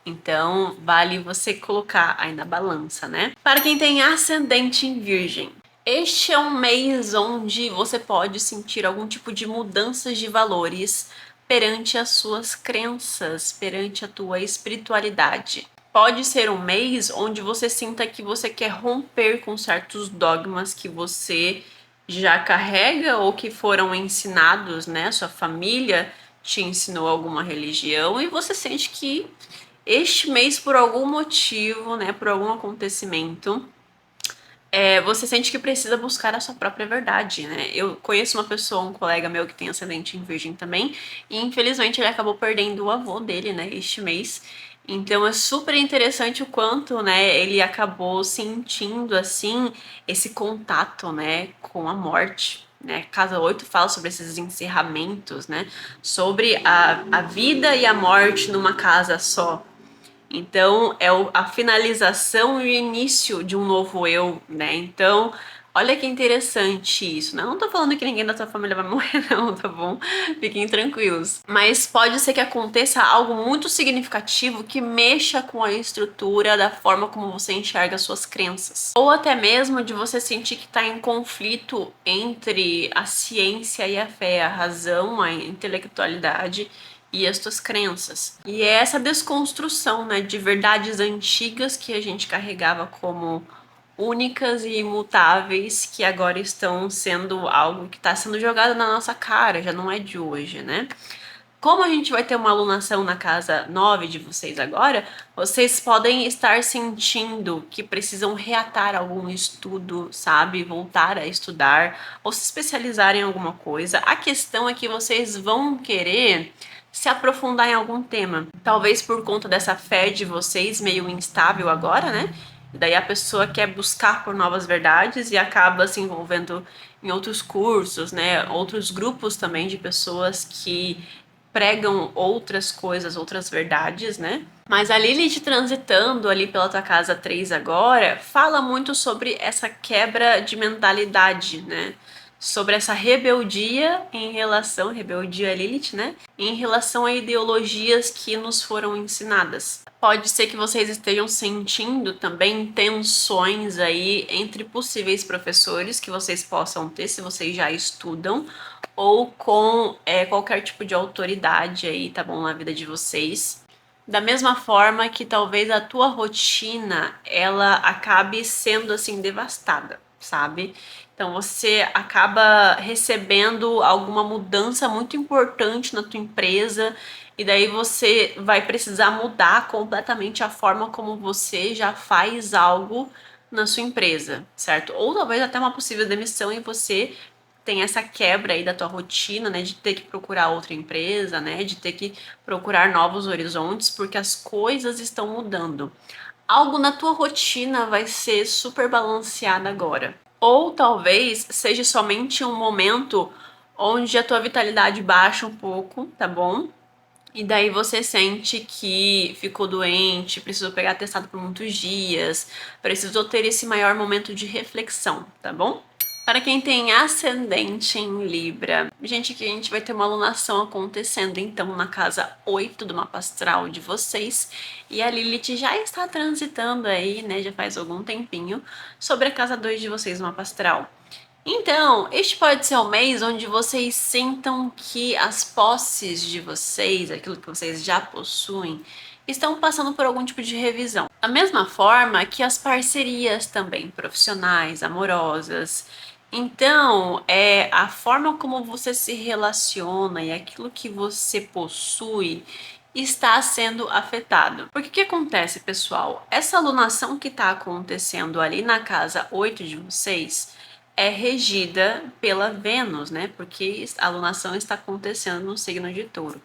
Então, vale você colocar aí na balança, né? Para quem tem ascendente em Virgem, este é um mês onde você pode sentir algum tipo de mudanças de valores perante as suas crenças, perante a tua espiritualidade. Pode ser um mês onde você sinta que você quer romper com certos dogmas que você já carrega ou que foram ensinados, né? Sua família te ensinou alguma religião e você sente que este mês, por algum motivo, né, por algum acontecimento, você sente que precisa buscar a sua própria verdade, né? Eu conheço uma pessoa, um colega meu que tem ascendente em Virgem também, e infelizmente ele acabou perdendo o avô dele, né, este mês. Então é super interessante o quanto, né, ele acabou sentindo, assim, esse contato, né, com a morte. Né? Casa 8 fala sobre esses encerramentos, né? Sobre a vida e a morte numa casa só. Então, é a finalização e o início de um novo eu, né? Então, olha que interessante isso, né? Eu não tô falando que ninguém da sua família vai morrer, não, tá bom? Fiquem tranquilos. Mas pode ser que aconteça algo muito significativo que mexa com a estrutura da forma como você enxerga as suas crenças. Ou até mesmo de você sentir que tá em conflito entre a ciência e a fé, a razão, a intelectualidade e as tuas crenças. E é essa desconstrução, né, de verdades antigas que a gente carregava como únicas e imutáveis, que agora estão sendo algo que está sendo jogado na nossa cara, já não é de hoje, né? Como a gente vai ter uma alunação na casa 9 de vocês agora, vocês podem estar sentindo que precisam reatar algum estudo, sabe? Voltar a estudar ou se especializar em alguma coisa. A questão é que vocês vão querer se aprofundar em algum tema. Talvez por conta dessa fé de vocês meio instável agora, né? E daí a pessoa quer buscar por novas verdades e acaba se envolvendo em outros cursos, né? Outros grupos também de pessoas que pregam outras coisas, outras verdades, né? Mas a Lilith transitando ali pela tua casa 3 agora, fala muito sobre essa quebra de mentalidade, né? Sobre essa rebeldia em relação, rebeldia Lilith, né? Em relação a ideologias que nos foram ensinadas. Pode ser que vocês estejam sentindo também tensões aí entre possíveis professores que vocês possam ter, se vocês já estudam, ou com qualquer tipo de autoridade aí, tá bom, na vida de vocês. Da mesma forma que talvez a tua rotina, ela acabe sendo, assim, devastada, sabe? Então você acaba recebendo alguma mudança muito importante na tua empresa e daí você vai precisar mudar completamente a forma como você já faz algo na sua empresa, certo? Ou talvez até uma possível demissão e você tem essa quebra aí da tua rotina, né, de ter que procurar outra empresa, né, de ter que procurar novos horizontes, porque as coisas estão mudando. Algo na tua rotina vai ser super balanceado agora. Ou talvez seja somente um momento onde a tua vitalidade baixa um pouco, tá bom? E daí você sente que ficou doente, precisou pegar atestado por muitos dias, precisou ter esse maior momento de reflexão, tá bom? Para quem tem ascendente em Libra, gente, aqui a gente vai ter uma alunação acontecendo então na casa 8 do mapa astral de vocês, e a Lilith já está transitando aí, né, já faz algum tempinho, sobre a casa 2 de vocês no mapa astral. Então, este pode ser o mês onde vocês sintam que as posses de vocês, aquilo que vocês já possuem, estão passando por algum tipo de revisão. Da mesma forma que as parcerias também, profissionais, amorosas. Então, a forma como você se relaciona e aquilo que você possui está sendo afetado. Porque o que acontece, pessoal? Essa alunação que está acontecendo ali na casa 8 de vocês é regida pela Vênus, né? Porque a alunação está acontecendo no signo de Touro.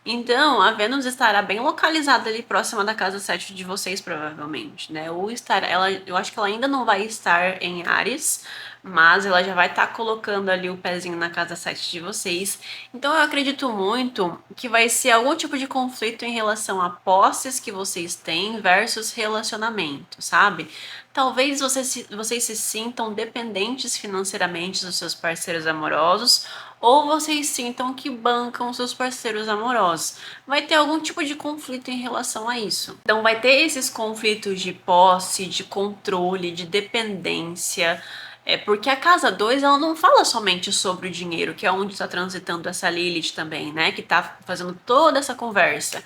Então, a Vênus estará bem localizada ali próxima da casa 7 de vocês, provavelmente, né? Ou estará, eu acho que ela ainda não vai estar em Áries, mas ela já vai estar colocando ali o pezinho na casa 7 de vocês. Então, eu acredito muito que vai ser algum tipo de conflito em relação a posses que vocês têm versus relacionamento, sabe? Talvez vocês se sintam dependentes financeiramente dos seus parceiros amorosos, ou vocês sintam que bancam seus parceiros amorosos. Vai ter algum tipo de conflito em relação a isso. Então vai ter esses conflitos de posse, de controle, de dependência. Porque a casa 2 ela não fala somente sobre o dinheiro, que é onde está transitando essa Lilith também, né? Que está fazendo toda essa conversa.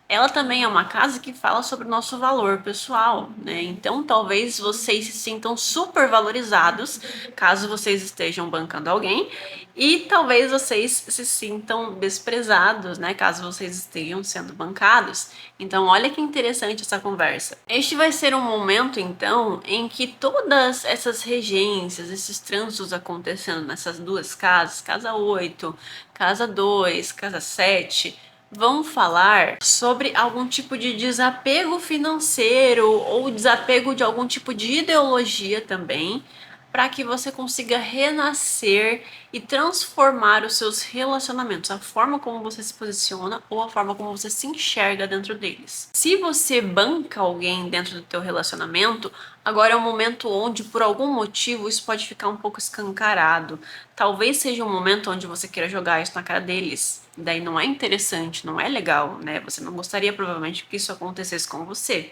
Ela também é uma casa que fala sobre o nosso valor pessoal, né? Então, talvez vocês se sintam super valorizados caso vocês estejam bancando alguém, e talvez vocês se sintam desprezados, né? Caso vocês estejam sendo bancados. Então, olha que interessante essa conversa. Este vai ser um momento, então, em que todas essas regências, esses trânsitos acontecendo nessas duas casas, casa 8, casa 2, casa 7, vão falar sobre algum tipo de desapego financeiro ou desapego de algum tipo de ideologia também, para que você consiga renascer e transformar os seus relacionamentos, a forma como você se posiciona ou a forma como você se enxerga dentro deles. Se você banca alguém dentro do teu relacionamento, agora é um momento onde, por algum motivo, isso pode ficar um pouco escancarado. Talvez seja um momento onde você queira jogar isso na cara deles. Daí não é interessante, não é legal, né? Você não gostaria provavelmente que isso acontecesse com você.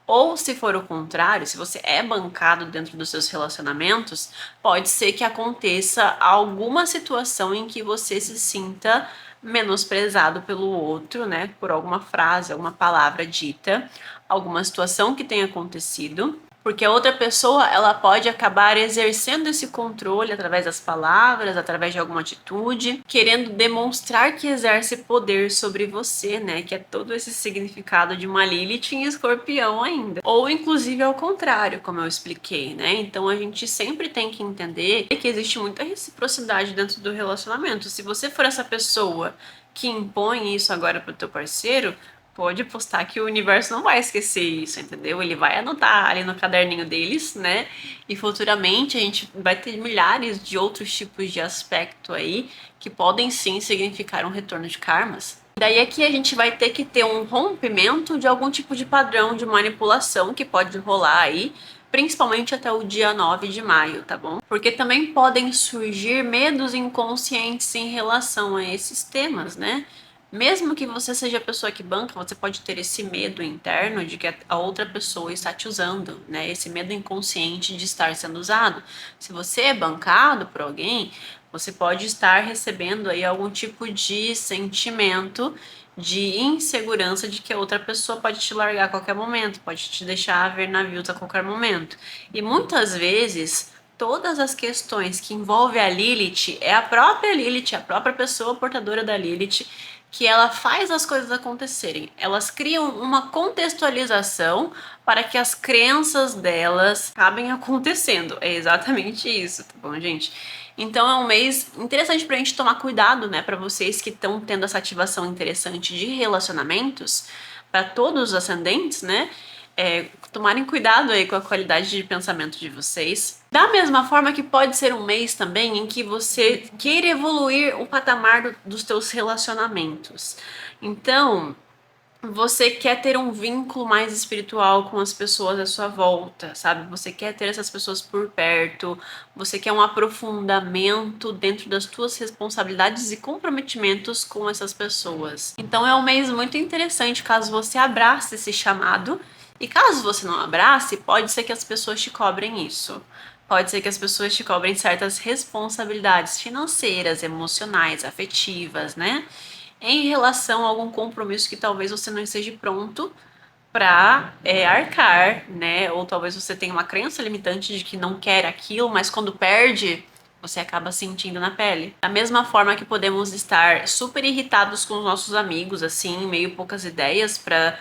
Ou se for o contrário, se você é bancado dentro dos seus relacionamentos, pode ser que aconteça alguma situação em que você se sinta menosprezado pelo outro, né? Por alguma frase, alguma palavra dita, alguma situação que tenha acontecido. Porque a outra pessoa, ela pode acabar exercendo esse controle através das palavras, através de alguma atitude, querendo demonstrar que exerce poder sobre você, né? Que é todo esse significado de uma Lilith em Escorpião ainda. Ou inclusive ao contrário, como eu expliquei, né? Então a gente sempre tem que entender que existe muita reciprocidade dentro do relacionamento. Se você for essa pessoa que impõe isso agora pro teu parceiro, pode postar que o universo não vai esquecer isso, entendeu? Ele vai anotar ali no caderninho deles, né? E futuramente a gente vai ter milhares de outros tipos de aspecto aí que podem sim significar um retorno de karmas. Daí aqui a gente vai ter que ter um rompimento de algum tipo de padrão de manipulação que pode rolar aí, principalmente até o dia 9 de maio, tá bom? Porque também podem surgir medos inconscientes em relação a esses temas, né? Mesmo que você seja a pessoa que banca, você pode ter esse medo interno de que a outra pessoa está te usando, né? Esse medo inconsciente de estar sendo usado. Se você é bancado por alguém, você pode estar recebendo aí algum tipo de sentimento de insegurança de que a outra pessoa pode te largar a qualquer momento, pode te deixar ver navios a qualquer momento. E muitas vezes todas as questões que envolvem a Lilith é a própria Lilith, a própria pessoa portadora da Lilith, que ela faz as coisas acontecerem. Elas criam uma contextualização para que as crenças delas acabem acontecendo. É exatamente isso, tá bom, gente? Então é um mês interessante pra gente tomar cuidado, né, pra vocês que estão tendo essa ativação interessante de relacionamentos, pra todos os ascendentes, né, tomarem cuidado aí com a qualidade de pensamento de vocês. Da mesma forma que pode ser um mês também em que você queira evoluir o patamar dos teus relacionamentos. Então, você quer ter um vínculo mais espiritual com as pessoas à sua volta, sabe? Você quer ter essas pessoas por perto, você quer um aprofundamento dentro das suas responsabilidades e comprometimentos com essas pessoas. Então é um mês muito interessante caso você abrace esse chamado, e caso você não abrace, pode ser que as pessoas te cobrem isso. Pode ser que as pessoas te cobrem certas responsabilidades financeiras, emocionais, afetivas, né? Em relação a algum compromisso que talvez você não esteja pronto para arcar, né? Ou talvez você tenha uma crença limitante de que não quer aquilo, mas quando perde, você acaba sentindo na pele. Da mesma forma que podemos estar super irritados com os nossos amigos, assim, meio poucas ideias para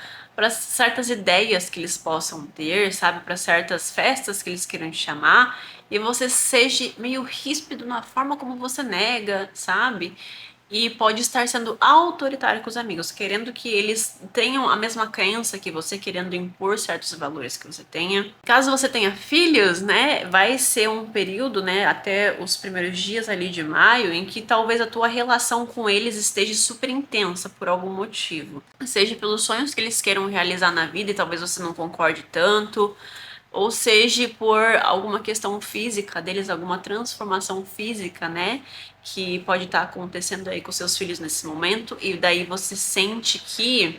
certas ideias que eles possam ter, sabe? Para certas festas que eles queiram te chamar, e você seja meio ríspido na forma como você nega, sabe? E pode estar sendo autoritário com os amigos, querendo que eles tenham a mesma crença que você, querendo impor certos valores que você tenha. Caso você tenha filhos, né, vai ser um período, né, até os primeiros dias ali de maio, em que talvez a tua relação com eles esteja super intensa por algum motivo. Seja pelos sonhos que eles queiram realizar na vida e talvez você não concorde tanto, ou seja por alguma questão física deles, alguma transformação física, né, que pode estar acontecendo aí com seus filhos nesse momento, e daí você sente que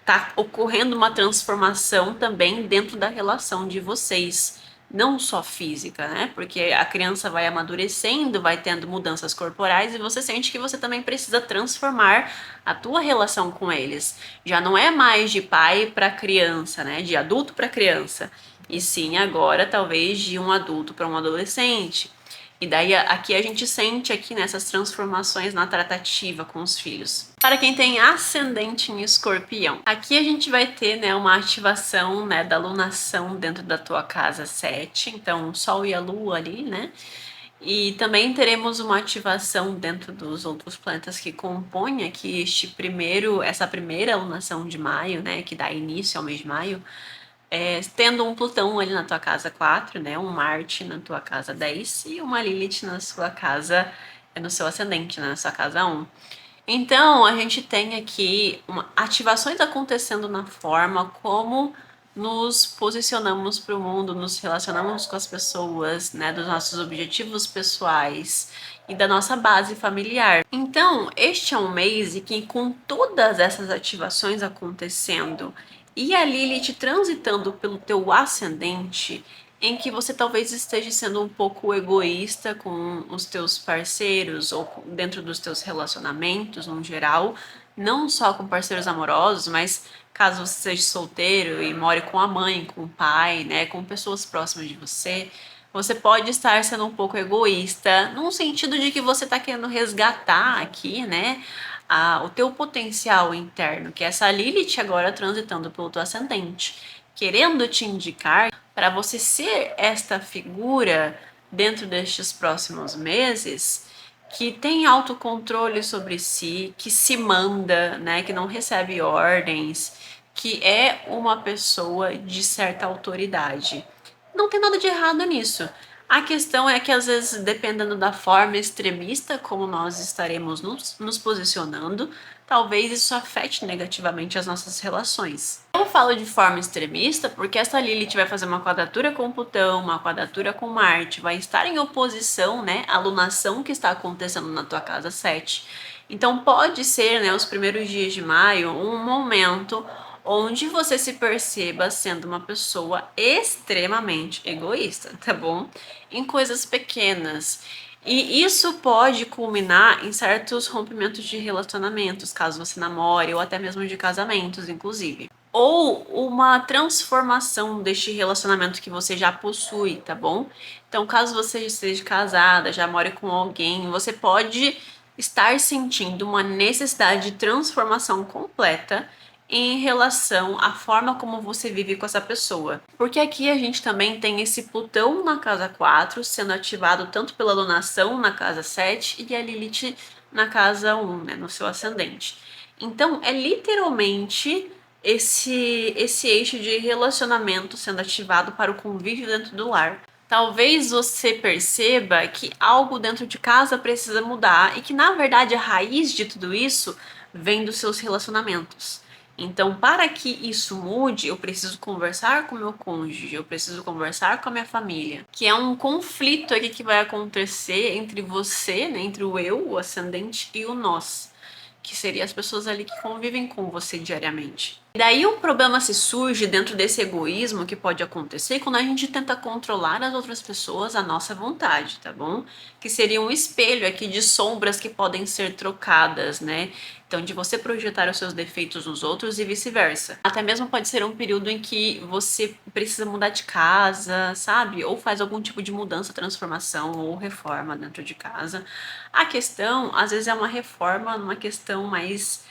tá ocorrendo uma transformação também dentro da relação de vocês, não só física, né? Porque a criança vai amadurecendo, vai tendo mudanças corporais e você sente que você também precisa transformar a tua relação com eles. Já não é mais de pai para criança, né? De adulto para criança. E sim, agora talvez de um adulto para um adolescente. E daí aqui a gente sente aqui nessas transformações na tratativa com os filhos. Para quem tem ascendente em Escorpião, aqui a gente vai ter, né, uma ativação, né, da lunação dentro da tua casa 7, então o Sol e a Lua ali, né? E também teremos uma ativação dentro dos outros planetas que compõem aqui essa primeira alunação de maio, né, que dá início ao mês de maio, tendo um Plutão ali na tua casa 4, né? Um Marte na tua casa 10 e uma Lilith na sua casa, no seu ascendente, né? Na sua casa 1. Então, a gente tem aqui ativações acontecendo na forma como nos posicionamos para o mundo, nos relacionamos com as pessoas, né? Dos nossos objetivos pessoais e da nossa base familiar. Então, este é um mês em que, com todas essas ativações acontecendo e a Lilith transitando pelo teu ascendente, em que você talvez esteja sendo um pouco egoísta com os teus parceiros ou dentro dos teus relacionamentos no geral, não só com parceiros amorosos, mas caso você seja solteiro e more com a mãe, com o pai, né, com pessoas próximas de você, você pode estar sendo um pouco egoísta, num sentido de que você está querendo resgatar aqui, né, o teu potencial interno, que é essa Lilith agora transitando pelo teu ascendente, querendo te indicar para você ser esta figura dentro destes próximos meses que tem autocontrole sobre si, que se manda, né, que não recebe ordens, que é uma pessoa de certa autoridade. Não tem nada de errado nisso. A questão é que, às vezes, dependendo da forma extremista como nós estaremos nos posicionando, talvez isso afete negativamente as nossas relações. Eu falo de forma extremista porque essa Lilith vai fazer uma quadratura com Plutão, uma quadratura com Marte, vai estar em oposição, né, à lunação que está acontecendo na tua casa 7. Então pode ser, né, os primeiros dias de maio, um momento onde você se perceba sendo uma pessoa extremamente egoísta, tá bom? Em coisas pequenas. E isso pode culminar em certos rompimentos de relacionamentos, caso você namore, ou até mesmo de casamentos, inclusive. Ou uma transformação deste relacionamento que você já possui, tá bom? Então, caso você esteja casada, já more com alguém, você pode estar sentindo uma necessidade de transformação completa em relação à forma como você vive com essa pessoa. Porque aqui a gente também tem esse Plutão na casa 4 sendo ativado tanto pela alunação na casa 7 e a Lilith na casa 1, né, no seu ascendente. Então é literalmente esse eixo de relacionamento sendo ativado para o convívio dentro do lar. Talvez você perceba que algo dentro de casa precisa mudar e que, na verdade, a raiz de tudo isso vem dos seus relacionamentos. Então, para que isso mude, eu preciso conversar com meu cônjuge, eu preciso conversar com a minha família, que é um conflito aqui que vai acontecer entre você, né, entre o eu, o ascendente, e o nós, que seriam as pessoas ali que convivem com você diariamente. E daí um problema se surge dentro desse egoísmo que pode acontecer quando a gente tenta controlar as outras pessoas à nossa vontade, tá bom? Que seria um espelho aqui de sombras que podem ser trocadas, né? Então, de você projetar os seus defeitos nos outros e vice-versa. Até mesmo pode ser um período em que você precisa mudar de casa, sabe? Ou faz algum tipo de mudança, transformação ou reforma dentro de casa. A questão, às vezes, é uma reforma numa questão mais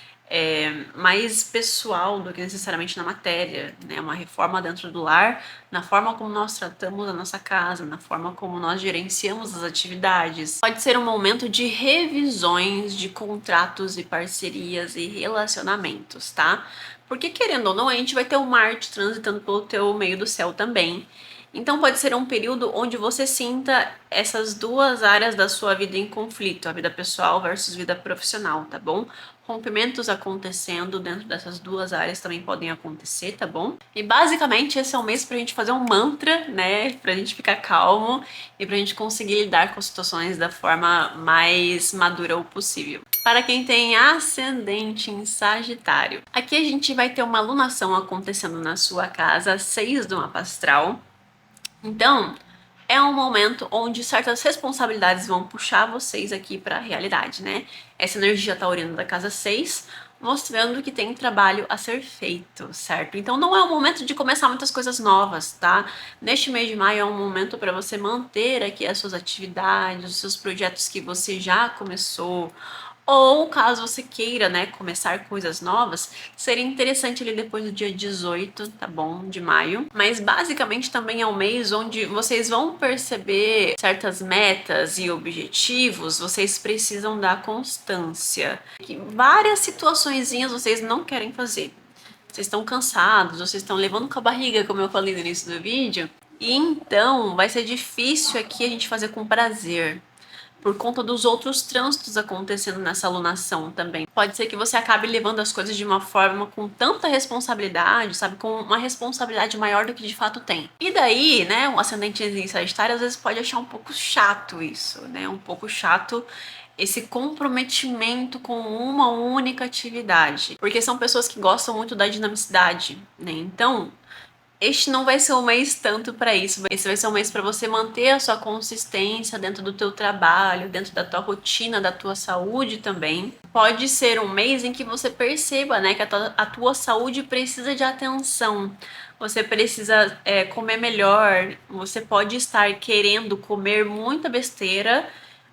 pessoal do que necessariamente na matéria, né? Uma reforma dentro do lar, na forma como nós tratamos a nossa casa, na forma como nós gerenciamos as atividades. Pode ser um momento de revisões de contratos e parcerias e relacionamentos, tá? Porque querendo ou não, a gente vai ter o Marte transitando pelo teu meio do céu também. Então pode ser um período onde você sinta essas duas áreas da sua vida em conflito, a vida pessoal versus vida profissional, tá bom? Rompimentos acontecendo dentro dessas duas áreas também podem acontecer, tá bom? E basicamente esse é um mês pra gente fazer um mantra, né? Pra gente ficar calmo e pra gente conseguir lidar com as situações da forma mais madura o possível. Para quem tem ascendente em Sagitário, aqui a gente vai ter uma alunação acontecendo na sua casa 6 do mapa astral. Então, é um momento onde certas responsabilidades vão puxar vocês aqui para a realidade, né? Essa energia taurina da casa 6 mostrando que tem trabalho a ser feito, certo? Então não é um momento de começar muitas coisas novas, tá? Neste mês de maio é um momento para você manter aqui as suas atividades, os seus projetos que você já começou. Ou caso você queira, né, começar coisas novas, seria interessante ali depois do dia 18, tá bom, de maio. Mas basicamente também é um mês onde vocês vão perceber certas metas e objetivos, vocês precisam da constância. Que várias situaçõezinhas vocês não querem fazer. Vocês estão cansados, vocês estão levando com a barriga, como eu falei no início do vídeo. E então vai ser difícil aqui a gente fazer com prazer por conta dos outros trânsitos acontecendo nessa alunação também. Pode ser que você acabe levando as coisas de uma forma com tanta responsabilidade, sabe? Com uma responsabilidade maior do que de fato tem. E daí, né, um ascendente em Sagitário às vezes pode achar um pouco chato isso, né? Um pouco chato esse comprometimento com uma única atividade. Porque são pessoas que gostam muito da dinamicidade, né? Então, este não vai ser um mês tanto para isso. Esse vai ser um mês para você manter a sua consistência dentro do teu trabalho, dentro da tua rotina, da tua saúde também. Pode ser um mês em que você perceba, né, que a tua saúde precisa de atenção. Você precisa comer melhor. Você pode estar querendo comer muita besteira,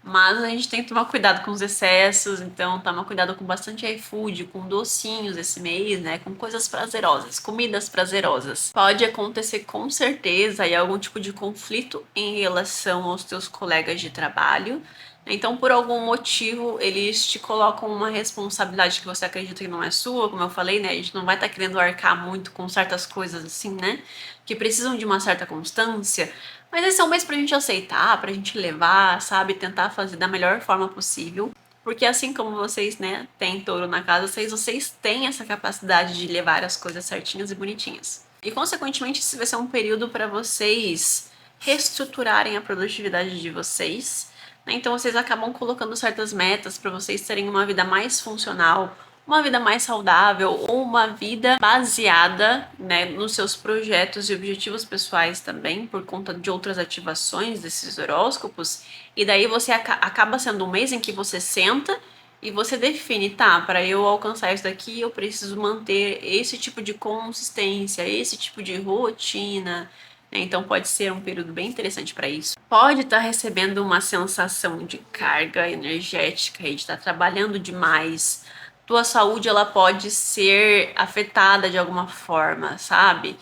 mas a gente tem que tomar cuidado com os excessos, então toma cuidado com bastante iFood, com docinhos esse mês, né? Com coisas prazerosas, comidas prazerosas. Pode acontecer com certeza aí algum tipo de conflito em relação aos teus colegas de trabalho. Então, por algum motivo, eles te colocam uma responsabilidade que você acredita que não é sua, como eu falei, né? A gente não vai estar querendo arcar muito com certas coisas assim, né? Que precisam de uma certa constância. Mas esse é um mês pra gente aceitar, pra gente levar, sabe? Tentar fazer da melhor forma possível. Porque assim como vocês, né, têm touro na casa 6, vocês têm essa capacidade de levar as coisas certinhas e bonitinhas. E consequentemente, esse vai ser um período para vocês reestruturarem a produtividade de vocês, né? Então vocês acabam colocando certas metas para vocês terem uma vida mais funcional, uma vida mais saudável ou uma vida baseada, né, nos seus projetos e objetivos pessoais também, por conta de outras ativações desses horóscopos. E daí você acaba sendo um mês em que você senta e você define, tá, para eu alcançar isso daqui, eu preciso manter esse tipo de consistência, esse tipo de rotina, né? Então pode ser um período bem interessante para isso. Pode estar recebendo uma sensação de carga energética e de estar trabalhando demais. tua saúde ela pode ser afetada de alguma forma, sabe?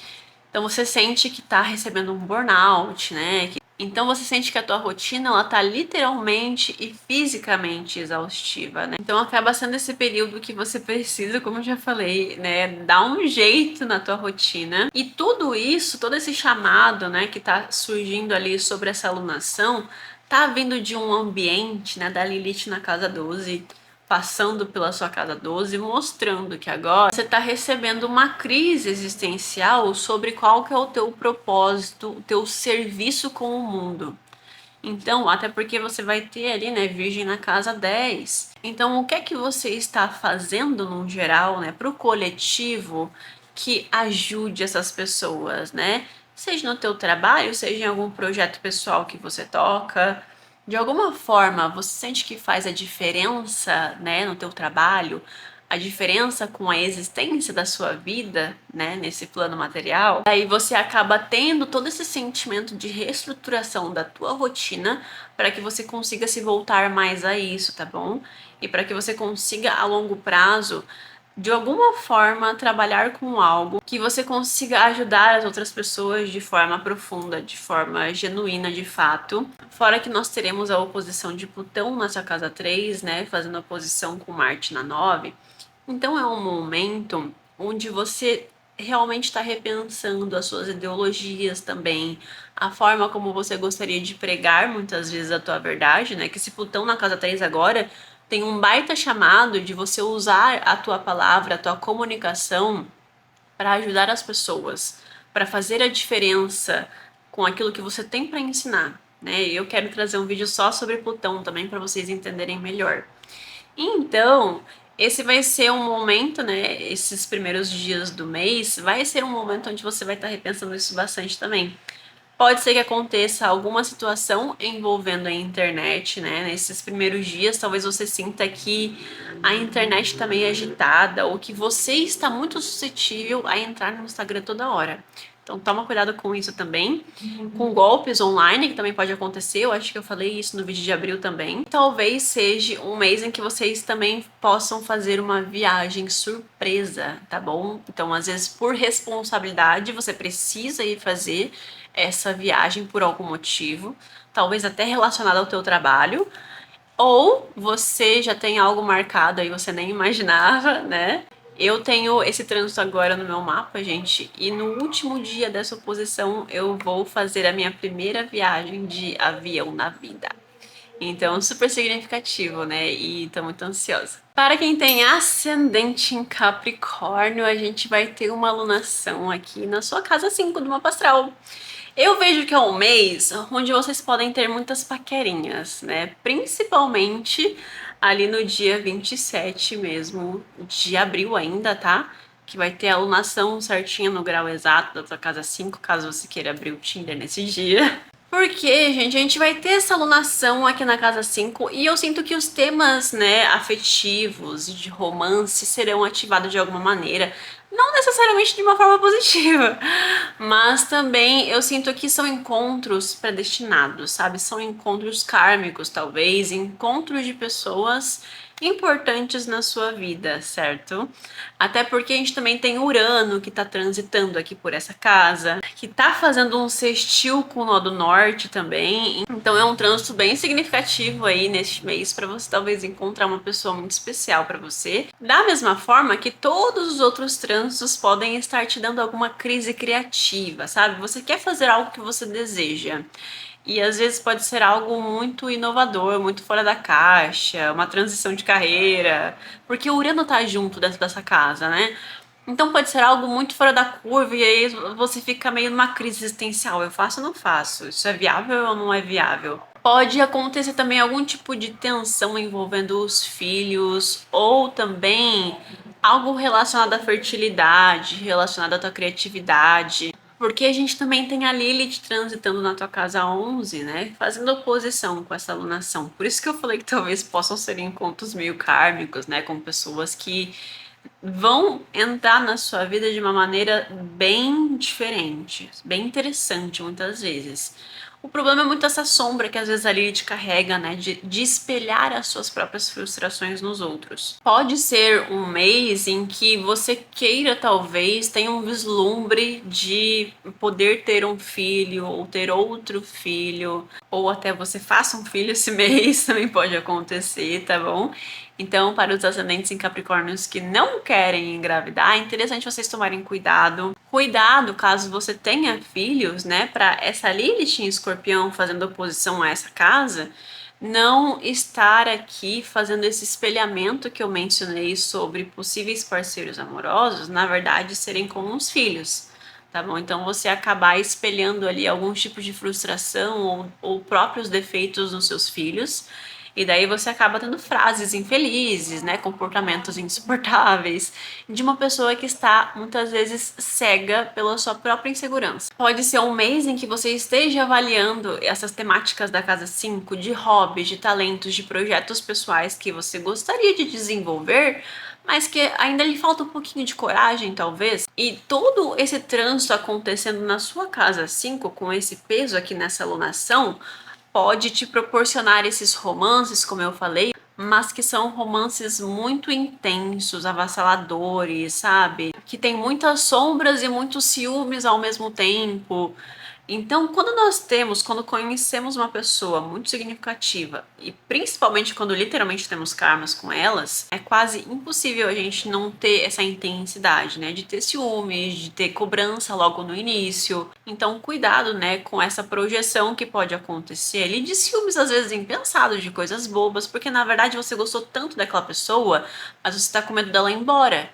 Então você sente que tá recebendo um burnout, né? Então você sente que a tua rotina ela tá literalmente e fisicamente exaustiva, né? Então acaba sendo esse período que você precisa, como eu já falei, né, dar um jeito na tua rotina. E tudo isso, todo esse chamado, né, que tá surgindo ali sobre essa alunação, tá vindo de um ambiente, né, da Lilith na casa 12, passando pela sua casa 12, mostrando que agora você está recebendo uma crise existencial sobre qual que é o teu propósito, o teu serviço com o mundo. Então, até porque você vai ter ali, né, Virgem na casa 10. Então, o que é que você está fazendo no geral, né, para o coletivo que ajude essas pessoas, né? Seja no teu trabalho, seja em algum projeto pessoal que você toca, de alguma forma, você sente que faz a diferença, né, no teu trabalho, a diferença com a existência da sua vida, né, nesse plano material, aí você acaba tendo todo esse sentimento de reestruturação da tua rotina para que você consiga se voltar mais a isso, tá bom? E para que você consiga a longo prazo de alguma forma trabalhar com algo que você consiga ajudar as outras pessoas de forma profunda, de forma genuína, de fato. Fora que nós teremos a oposição de Plutão na sua casa 3, né, fazendo oposição com Marte na 9. Então é um momento onde você realmente está repensando as suas ideologias também, a forma como você gostaria de pregar muitas vezes a tua verdade, né? Que esse Plutão na casa 3 agora tem um baita chamado de você usar a tua palavra, a tua comunicação para ajudar as pessoas, para fazer a diferença com aquilo que você tem para ensinar, né? Eu quero trazer um vídeo só sobre Plutão também para vocês entenderem melhor. Então, esse vai ser um momento, né? Esses primeiros dias do mês vai ser um momento onde você vai estar repensando isso bastante também. Pode ser que aconteça alguma situação envolvendo a internet, né? Nesses primeiros dias, talvez você sinta que a internet está meio agitada ou que você está muito suscetível a entrar no Instagram toda hora. Então toma cuidado com isso também. Com golpes online, que também pode acontecer, eu acho que eu falei isso no vídeo de abril também. Talvez seja um mês em que vocês também possam fazer uma viagem surpresa, tá bom? Então, às vezes, por responsabilidade, você precisa ir fazer essa viagem por algum motivo, talvez até relacionado ao teu trabalho, ou você já tem algo marcado aí você nem imaginava, né? Eu tenho esse trânsito agora no meu mapa, gente, e no último dia dessa oposição eu vou fazer a minha primeira viagem de avião na vida. Então, super significativo, né? E tô muito ansiosa. Para quem tem ascendente em Capricórnio, a gente vai ter uma alunação aqui na sua casa 5 do mapa astral. Eu vejo que é um mês onde vocês podem ter muitas paquerinhas, né? Principalmente ali no dia 27 mesmo de abril ainda, tá? Que vai ter a alunação certinha no grau exato da tua casa 5, caso você queira abrir o Tinder nesse dia. Porque, gente, a gente vai ter essa alunação aqui na casa 5 e eu sinto que os temas, né, afetivos e de romance serão ativados de alguma maneira. Não necessariamente de uma forma positiva, mas também eu sinto que são encontros predestinados, sabe? São encontros kármicos, talvez, encontros de pessoas importantes na sua vida, certo? Até porque a gente também tem Urano que tá transitando aqui por essa casa, que tá fazendo um sextil com o nó do norte também. Então é um trânsito bem significativo aí neste mês para você talvez encontrar uma pessoa muito especial para você. Da mesma forma que todos os outros trânsitos podem estar te dando alguma crise criativa, sabe? Você quer fazer algo que você deseja. E às vezes pode ser algo muito inovador, muito fora da caixa, uma transição de carreira, porque o Urano tá junto dessa casa, né? Então pode ser algo muito fora da curva e aí você fica meio numa crise existencial. Eu faço ou não faço? Isso é viável ou não é viável? Pode acontecer também algum tipo de tensão envolvendo os filhos ou também algo relacionado à fertilidade, relacionado à tua criatividade. Porque a gente também tem a Lilith transitando na tua casa 11, né? Fazendo oposição com essa alunação. Por isso que eu falei que talvez possam ser encontros meio kármicos, né? Com pessoas que vão entrar na sua vida de uma maneira bem diferente, bem interessante muitas vezes. O problema é muito essa sombra que às vezes a Lilith carrega, né? De espelhar as suas próprias frustrações nos outros. Pode ser um mês em que você queira, talvez, tenha um vislumbre de poder ter um filho ou ter outro filho, ou até você faça um filho esse mês, também pode acontecer, tá bom? Então, para os ascendentes em Capricórnios que não querem engravidar, é interessante vocês tomarem cuidado. Cuidado caso você tenha filhos, né? Para essa Lilith em Escorpião fazendo oposição a essa casa, não estar aqui fazendo esse espelhamento que eu mencionei sobre possíveis parceiros amorosos, na verdade, serem como os filhos. Tá bom? Então você acabar espelhando ali algum tipo de frustração ou próprios defeitos nos seus filhos. E daí você acaba tendo frases infelizes, né, comportamentos insuportáveis de uma pessoa que está muitas vezes cega pela sua própria insegurança. Pode ser um mês em que você esteja avaliando essas temáticas da casa 5 de hobbies, de talentos, de projetos pessoais que você gostaria de desenvolver, mas que ainda lhe falta um pouquinho de coragem, talvez. E todo esse trânsito acontecendo na sua casa 5, com esse peso aqui nessa alunação, pode te proporcionar esses romances, como eu falei, mas que são romances muito intensos, avassaladores, sabe? Que tem muitas sombras e muitos ciúmes ao mesmo tempo. Então, quando conhecemos uma pessoa muito significativa, e principalmente quando literalmente temos karmas com elas, é quase impossível a gente não ter essa intensidade, né? De ter ciúmes, de ter cobrança logo no início. Então, cuidado, né, com essa projeção que pode acontecer ali de ciúmes, às vezes impensados, de coisas bobas, porque na verdade você gostou tanto daquela pessoa, mas você tá com medo dela ir embora.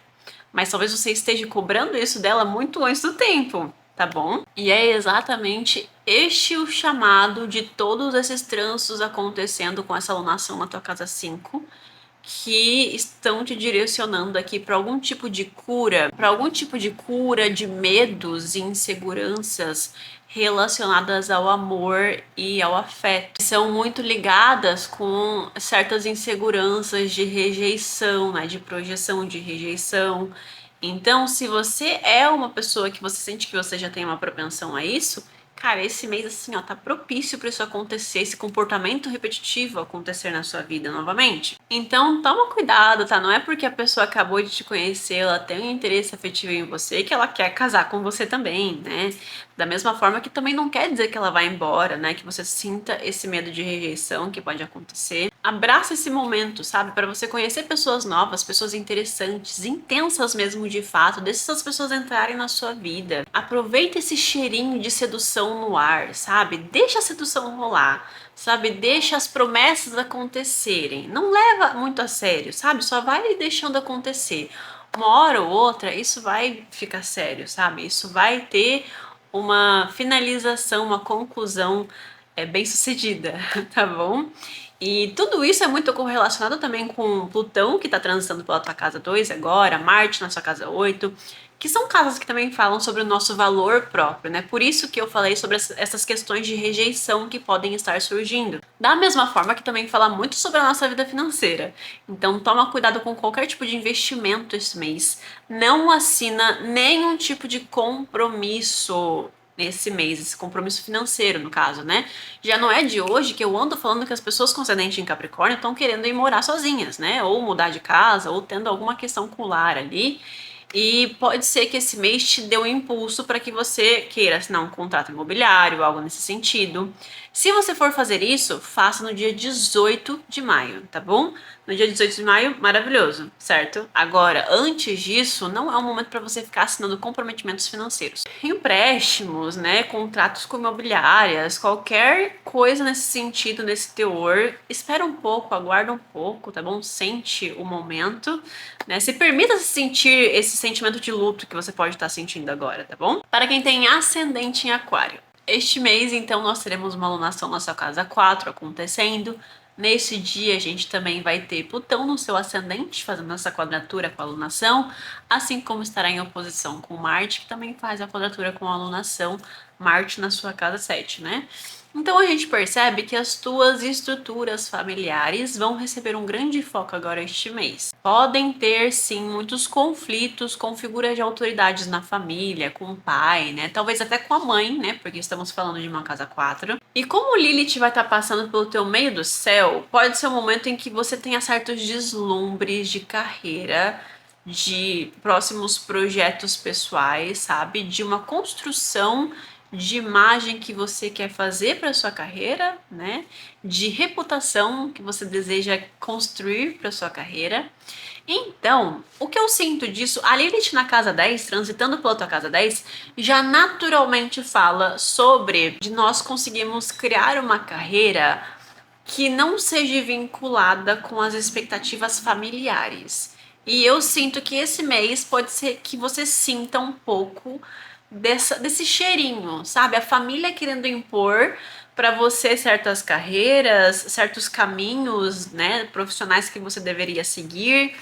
Mas talvez você esteja cobrando isso dela muito antes do tempo, tá bom? E é exatamente este o chamado de todos esses trânsitos acontecendo com essa alunação na tua casa 5, que estão te direcionando aqui para algum tipo de cura, de medos e inseguranças relacionadas ao amor e ao afeto. São muito ligadas com certas inseguranças de rejeição, né, de projeção de rejeição. Então, se você é uma pessoa que você sente que você já tem uma propensão a isso, cara, esse mês assim, ó, tá propício para isso acontecer, esse comportamento repetitivo acontecer na sua vida novamente. Então, toma cuidado, tá? Não é porque a pessoa acabou de te conhecer, ela tem um interesse afetivo em você que ela quer casar com você também, né? Da mesma forma que também não quer dizer que ela vai embora, né? Que você sinta esse medo de rejeição que pode acontecer. Abraça esse momento, sabe? Para você conhecer pessoas novas, pessoas interessantes, intensas mesmo de fato. Deixa essas pessoas entrarem na sua vida. Aproveita esse cheirinho de sedução no ar, sabe? Deixa a sedução rolar, sabe? Deixa as promessas acontecerem. Não leva muito a sério, sabe? Só vai deixando acontecer. Uma hora ou outra, isso vai ficar sério, sabe? Isso vai ter uma finalização, uma conclusão bem sucedida, tá bom? E tudo isso é muito correlacionado também com Plutão, que está transitando pela tua casa 2 agora, Marte na sua casa 8, que são casas que também falam sobre o nosso valor próprio, né? Por isso que eu falei sobre essas questões de rejeição que podem estar surgindo. Da mesma forma que também fala muito sobre a nossa vida financeira. Então toma cuidado com qualquer tipo de investimento esse mês. Não assina nenhum tipo de compromisso nesse mês, esse compromisso financeiro, no caso, né? Já não é de hoje que eu ando falando que as pessoas com ascendente em Capricórnio estão querendo ir morar sozinhas, né? Ou mudar de casa, ou tendo alguma questão com o lar ali. E pode ser que esse mês te dê um impulso para que você queira assinar um contrato imobiliário, algo nesse sentido. Se você for fazer isso, faça no dia 18 de maio, tá bom? No dia 18 de maio, maravilhoso, certo? Agora, antes disso, não é um momento para você ficar assinando comprometimentos financeiros. Empréstimos, né, contratos com imobiliárias, qualquer coisa nesse sentido, nesse teor, espera um pouco, aguarda um pouco, tá bom? Sente o momento, né? Se permita sentir esse sentimento de luto que você pode estar sentindo agora, tá bom? Para quem tem ascendente em Aquário, este mês, então, nós teremos uma alunação na sua casa 4 acontecendo. Nesse dia, a gente também vai ter Plutão no seu ascendente, fazendo essa quadratura com a alunação, assim como estará em oposição com Marte, que também faz a quadratura com a alunação Marte na sua casa 7, né? Então a gente percebe que as tuas estruturas familiares vão receber um grande foco agora este mês. Podem ter sim muitos conflitos com figuras de autoridades na família, com o pai, né? Talvez até com a mãe, né? Porque estamos falando de uma casa 4. E como o Lilith vai estar passando pelo teu meio do céu, pode ser um momento em que você tenha certos deslumbres de carreira, de próximos projetos pessoais, sabe? De uma construção de imagem que você quer fazer para sua carreira, né? De reputação que você deseja construir para sua carreira. Então, o que eu sinto disso, a Lilith na casa 10, transitando pela tua casa 10, já naturalmente fala sobre de nós conseguirmos criar uma carreira que não seja vinculada com as expectativas familiares. E eu sinto que esse mês pode ser que você sinta um pouco desse cheirinho, sabe? A família querendo impor para você certas carreiras, certos caminhos, né, profissionais que você deveria seguir.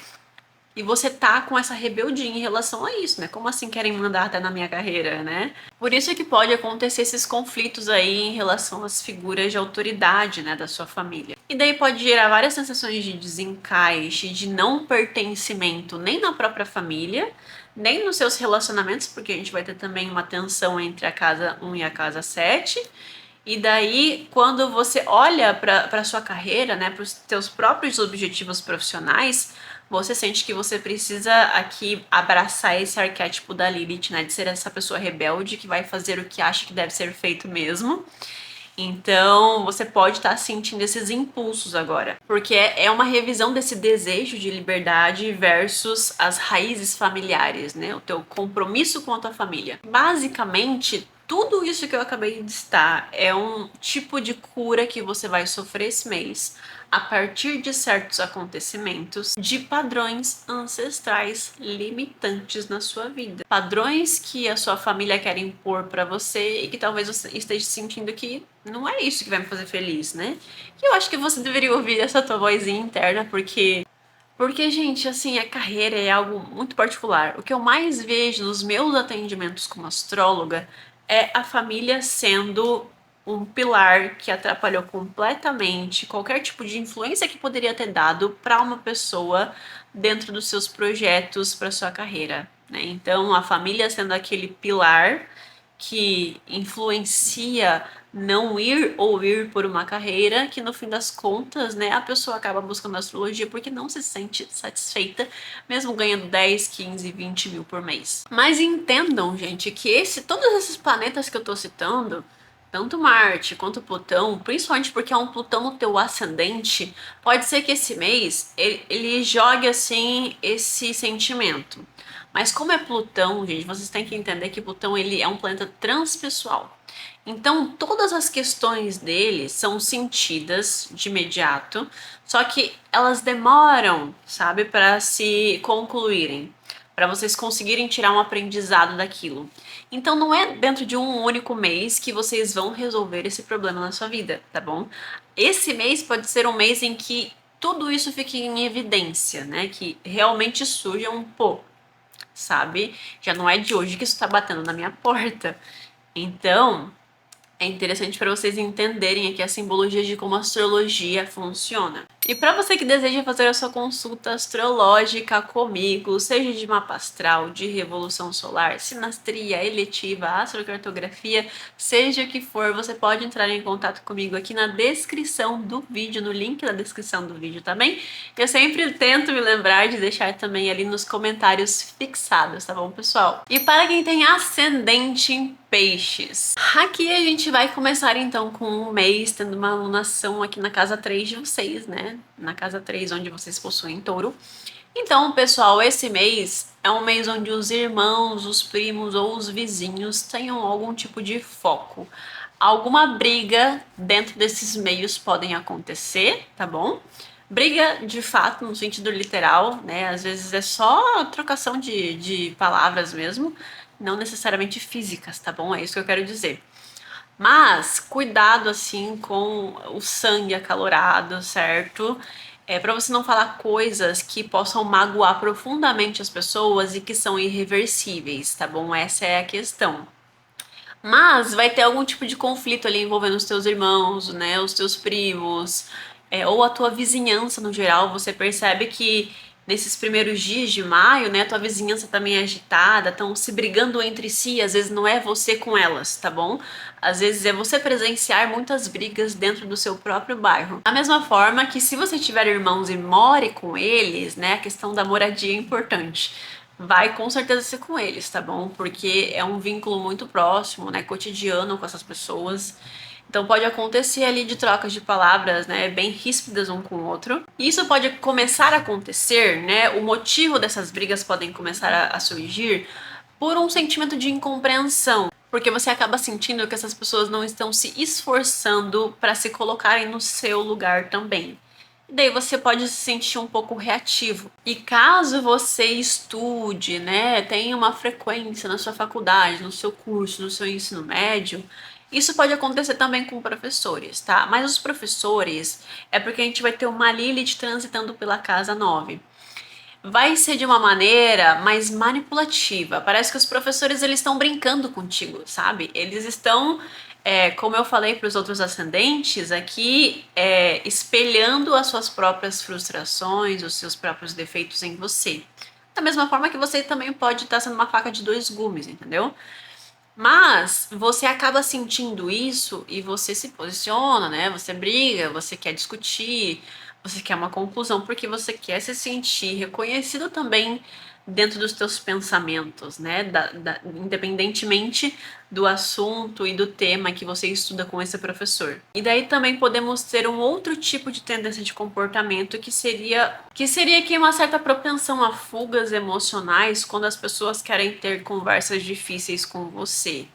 E você tá com essa rebeldia em relação a isso, né? Como assim querem mandar até na minha carreira, né? Por isso é que pode acontecer esses conflitos aí em relação às figuras de autoridade, né, da sua família. E daí pode gerar várias sensações de desencaixe, de não pertencimento, nem na própria família, nem nos seus relacionamentos, porque a gente vai ter também uma tensão entre a casa 1 e a casa 7. E daí, quando você olha para sua carreira, né, para os teus próprios objetivos profissionais, você sente que você precisa aqui abraçar esse arquétipo da Lilith, né, de ser essa pessoa rebelde que vai fazer o que acha que deve ser feito mesmo. Então, você pode estar sentindo esses impulsos agora, porque é uma revisão desse desejo de liberdade versus as raízes familiares, né? O teu compromisso com a tua família. Basicamente, tudo isso que eu acabei de listar é um tipo de cura que você vai sofrer esse mês a partir de certos acontecimentos de padrões ancestrais limitantes na sua vida. Padrões que a sua família quer impor para você e que talvez você esteja sentindo que não é isso que vai me fazer feliz, né? E eu acho que você deveria ouvir essa tua vozinha interna, porque, gente, assim, a carreira é algo muito particular. O que eu mais vejo nos meus atendimentos como astróloga é a família sendo um pilar que atrapalhou completamente qualquer tipo de influência que poderia ter dado para uma pessoa dentro dos seus projetos para sua carreira, né? Então, a família sendo aquele pilar que influencia não ir ou ir por uma carreira que no fim das contas, né, a pessoa acaba buscando astrologia porque não se sente satisfeita, mesmo ganhando 10, 15, 20 mil por mês. Mas entendam, gente, que todos esses planetas que eu tô citando, tanto Marte quanto Plutão, principalmente porque é um Plutão no teu ascendente, pode ser que esse mês ele jogue assim esse sentimento. Mas como é Plutão, gente, vocês têm que entender que Plutão ele é um planeta transpessoal. Então, todas as questões dele são sentidas de imediato, só que elas demoram, sabe, para se concluírem, para vocês conseguirem tirar um aprendizado daquilo. Então, não é dentro de um único mês que vocês vão resolver esse problema na sua vida, tá bom? Esse mês pode ser um mês em que tudo isso fique em evidência, né? Que realmente surja um pouco, sabe? Já não é de hoje que isso tá batendo na minha porta. Então, é interessante para vocês entenderem aqui a simbologia de como a astrologia funciona. E para você que deseja fazer a sua consulta astrológica comigo, seja de mapa astral, de revolução solar, sinastria, eletiva, astrocartografia, seja o que for, você pode entrar em contato comigo aqui na descrição do vídeo, no link da descrição do vídeo, tá bem? Eu sempre tento me lembrar de deixar também ali nos comentários fixados, tá bom, pessoal? E para quem tem ascendente em peixes, aqui a gente vai começar então com um mês tendo uma alunação aqui na casa 3 de vocês, né? Na casa 3, onde vocês possuem touro. Então, pessoal, esse mês é um mês onde os irmãos, os primos ou os vizinhos tenham algum tipo de foco. Alguma briga dentro desses meios podem acontecer, tá bom? Briga de fato, no sentido literal, né? Às vezes é só trocação de palavras mesmo, não necessariamente físicas, tá bom? É isso que eu quero dizer. Mas cuidado assim com o sangue acalorado, certo? Para você não falar coisas que possam magoar profundamente as pessoas e que são irreversíveis, tá bom? Essa é a questão. Mas vai ter algum tipo de conflito ali envolvendo os teus irmãos, né, os teus primos, ou a tua vizinhança no geral. Você percebe que nesses primeiros dias de maio, né, a tua vizinhança também é agitada, estão se brigando entre si, às vezes não é você com elas, tá bom? Às vezes é você presenciar muitas brigas dentro do seu próprio bairro. Da mesma forma que se você tiver irmãos e more com eles, né, a questão da moradia é importante. Vai com certeza ser com eles, tá bom? Porque é um vínculo muito próximo, né, cotidiano com essas pessoas. Então pode acontecer ali de trocas de palavras, né, bem ríspidas um com o outro. E isso pode começar a acontecer, né? O motivo dessas brigas podem começar a surgir por um sentimento de incompreensão, porque você acaba sentindo que essas pessoas não estão se esforçando para se colocarem no seu lugar também. E daí você pode se sentir um pouco reativo. E caso você estude, né, tenha uma frequência na sua faculdade, no seu curso, no seu ensino médio, isso pode acontecer também com professores, tá? Mas os professores é porque a gente vai ter uma Lilith transitando pela casa 9. Vai ser de uma maneira mais manipulativa. Parece que os professores eles estão brincando contigo, sabe? Eles estão, como eu falei para os outros ascendentes aqui, espelhando as suas próprias frustrações, os seus próprios defeitos em você. Da mesma forma que você também pode estar sendo uma faca de dois gumes, entendeu? Mas você acaba sentindo isso e você se posiciona, né? Você briga, você quer discutir, você quer uma conclusão, porque você quer se sentir reconhecido também dentro dos teus pensamentos, né? Independentemente do assunto e do tema que você estuda com esse professor. E daí também podemos ter um outro tipo de tendência de comportamento que seria aqui uma certa propensão a fugas emocionais quando as pessoas querem ter conversas difíceis com você.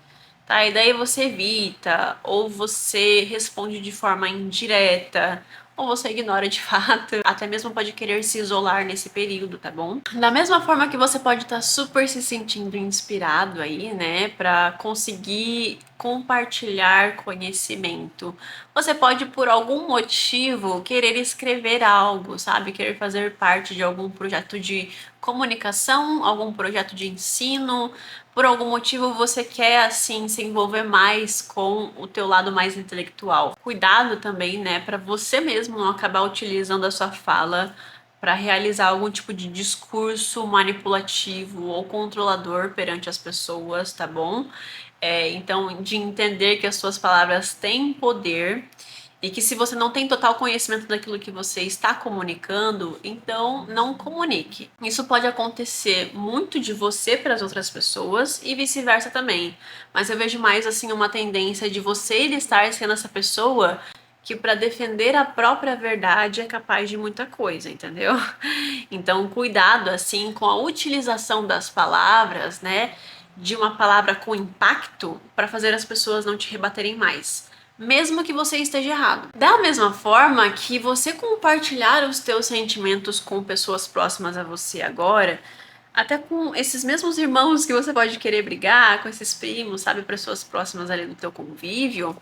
Tá, e daí você evita, ou você responde de forma indireta, ou você ignora de fato, até mesmo pode querer se isolar nesse período, tá bom? Da mesma forma que você pode estar super se sentindo inspirado aí, né, para conseguir compartilhar conhecimento. Você pode, por algum motivo, querer escrever algo, sabe? Querer fazer parte de algum projeto de comunicação, algum projeto de ensino. Por algum motivo você quer assim se envolver mais com o teu lado mais intelectual. Cuidado também, né, para você mesmo não acabar utilizando a sua fala para realizar algum tipo de discurso manipulativo ou controlador perante as pessoas, tá bom? Então, de entender que as suas palavras têm poder e que se você não tem total conhecimento daquilo que você está comunicando, então não comunique. Isso pode acontecer muito de você para as outras pessoas e vice-versa também. Mas eu vejo mais assim uma tendência de você estar sendo essa pessoa que para defender a própria verdade é capaz de muita coisa, entendeu? Então, cuidado assim com a utilização das palavras, né? De uma palavra com impacto para fazer as pessoas não te rebaterem mais, mesmo que você esteja errado. Da mesma forma que você compartilhar os teus sentimentos com pessoas próximas a você agora, até com esses mesmos irmãos que você pode querer brigar, com esses primos, sabe, pessoas próximas ali no teu convívio,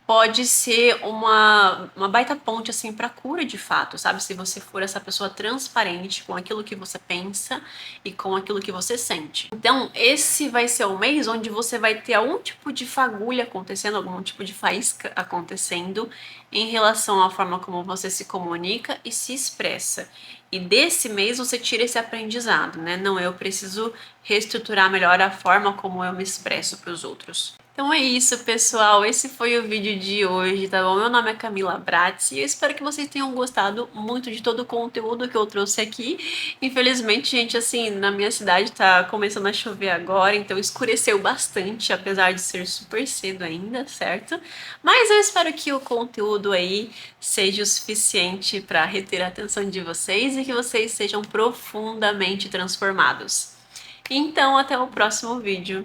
pode ser uma baita ponte, assim, pra cura de fato, sabe? Se você for essa pessoa transparente com aquilo que você pensa e com aquilo que você sente. Então, esse vai ser o mês onde você vai ter algum tipo de fagulha acontecendo, algum tipo de faísca acontecendo em relação à forma como você se comunica e se expressa. E desse mês você tira esse aprendizado, né? Não, eu preciso reestruturar melhor a forma como eu me expresso para os outros. Então é isso, pessoal. Esse foi o vídeo de hoje, tá bom? Meu nome é Camila Bratz e eu espero que vocês tenham gostado muito de todo o conteúdo que eu trouxe aqui. Infelizmente, gente, assim, na minha cidade tá começando a chover agora, então escureceu bastante, apesar de ser super cedo ainda, certo? Mas eu espero que o conteúdo aí seja o suficiente para reter a atenção de vocês e que vocês sejam profundamente transformados. Então, até o próximo vídeo.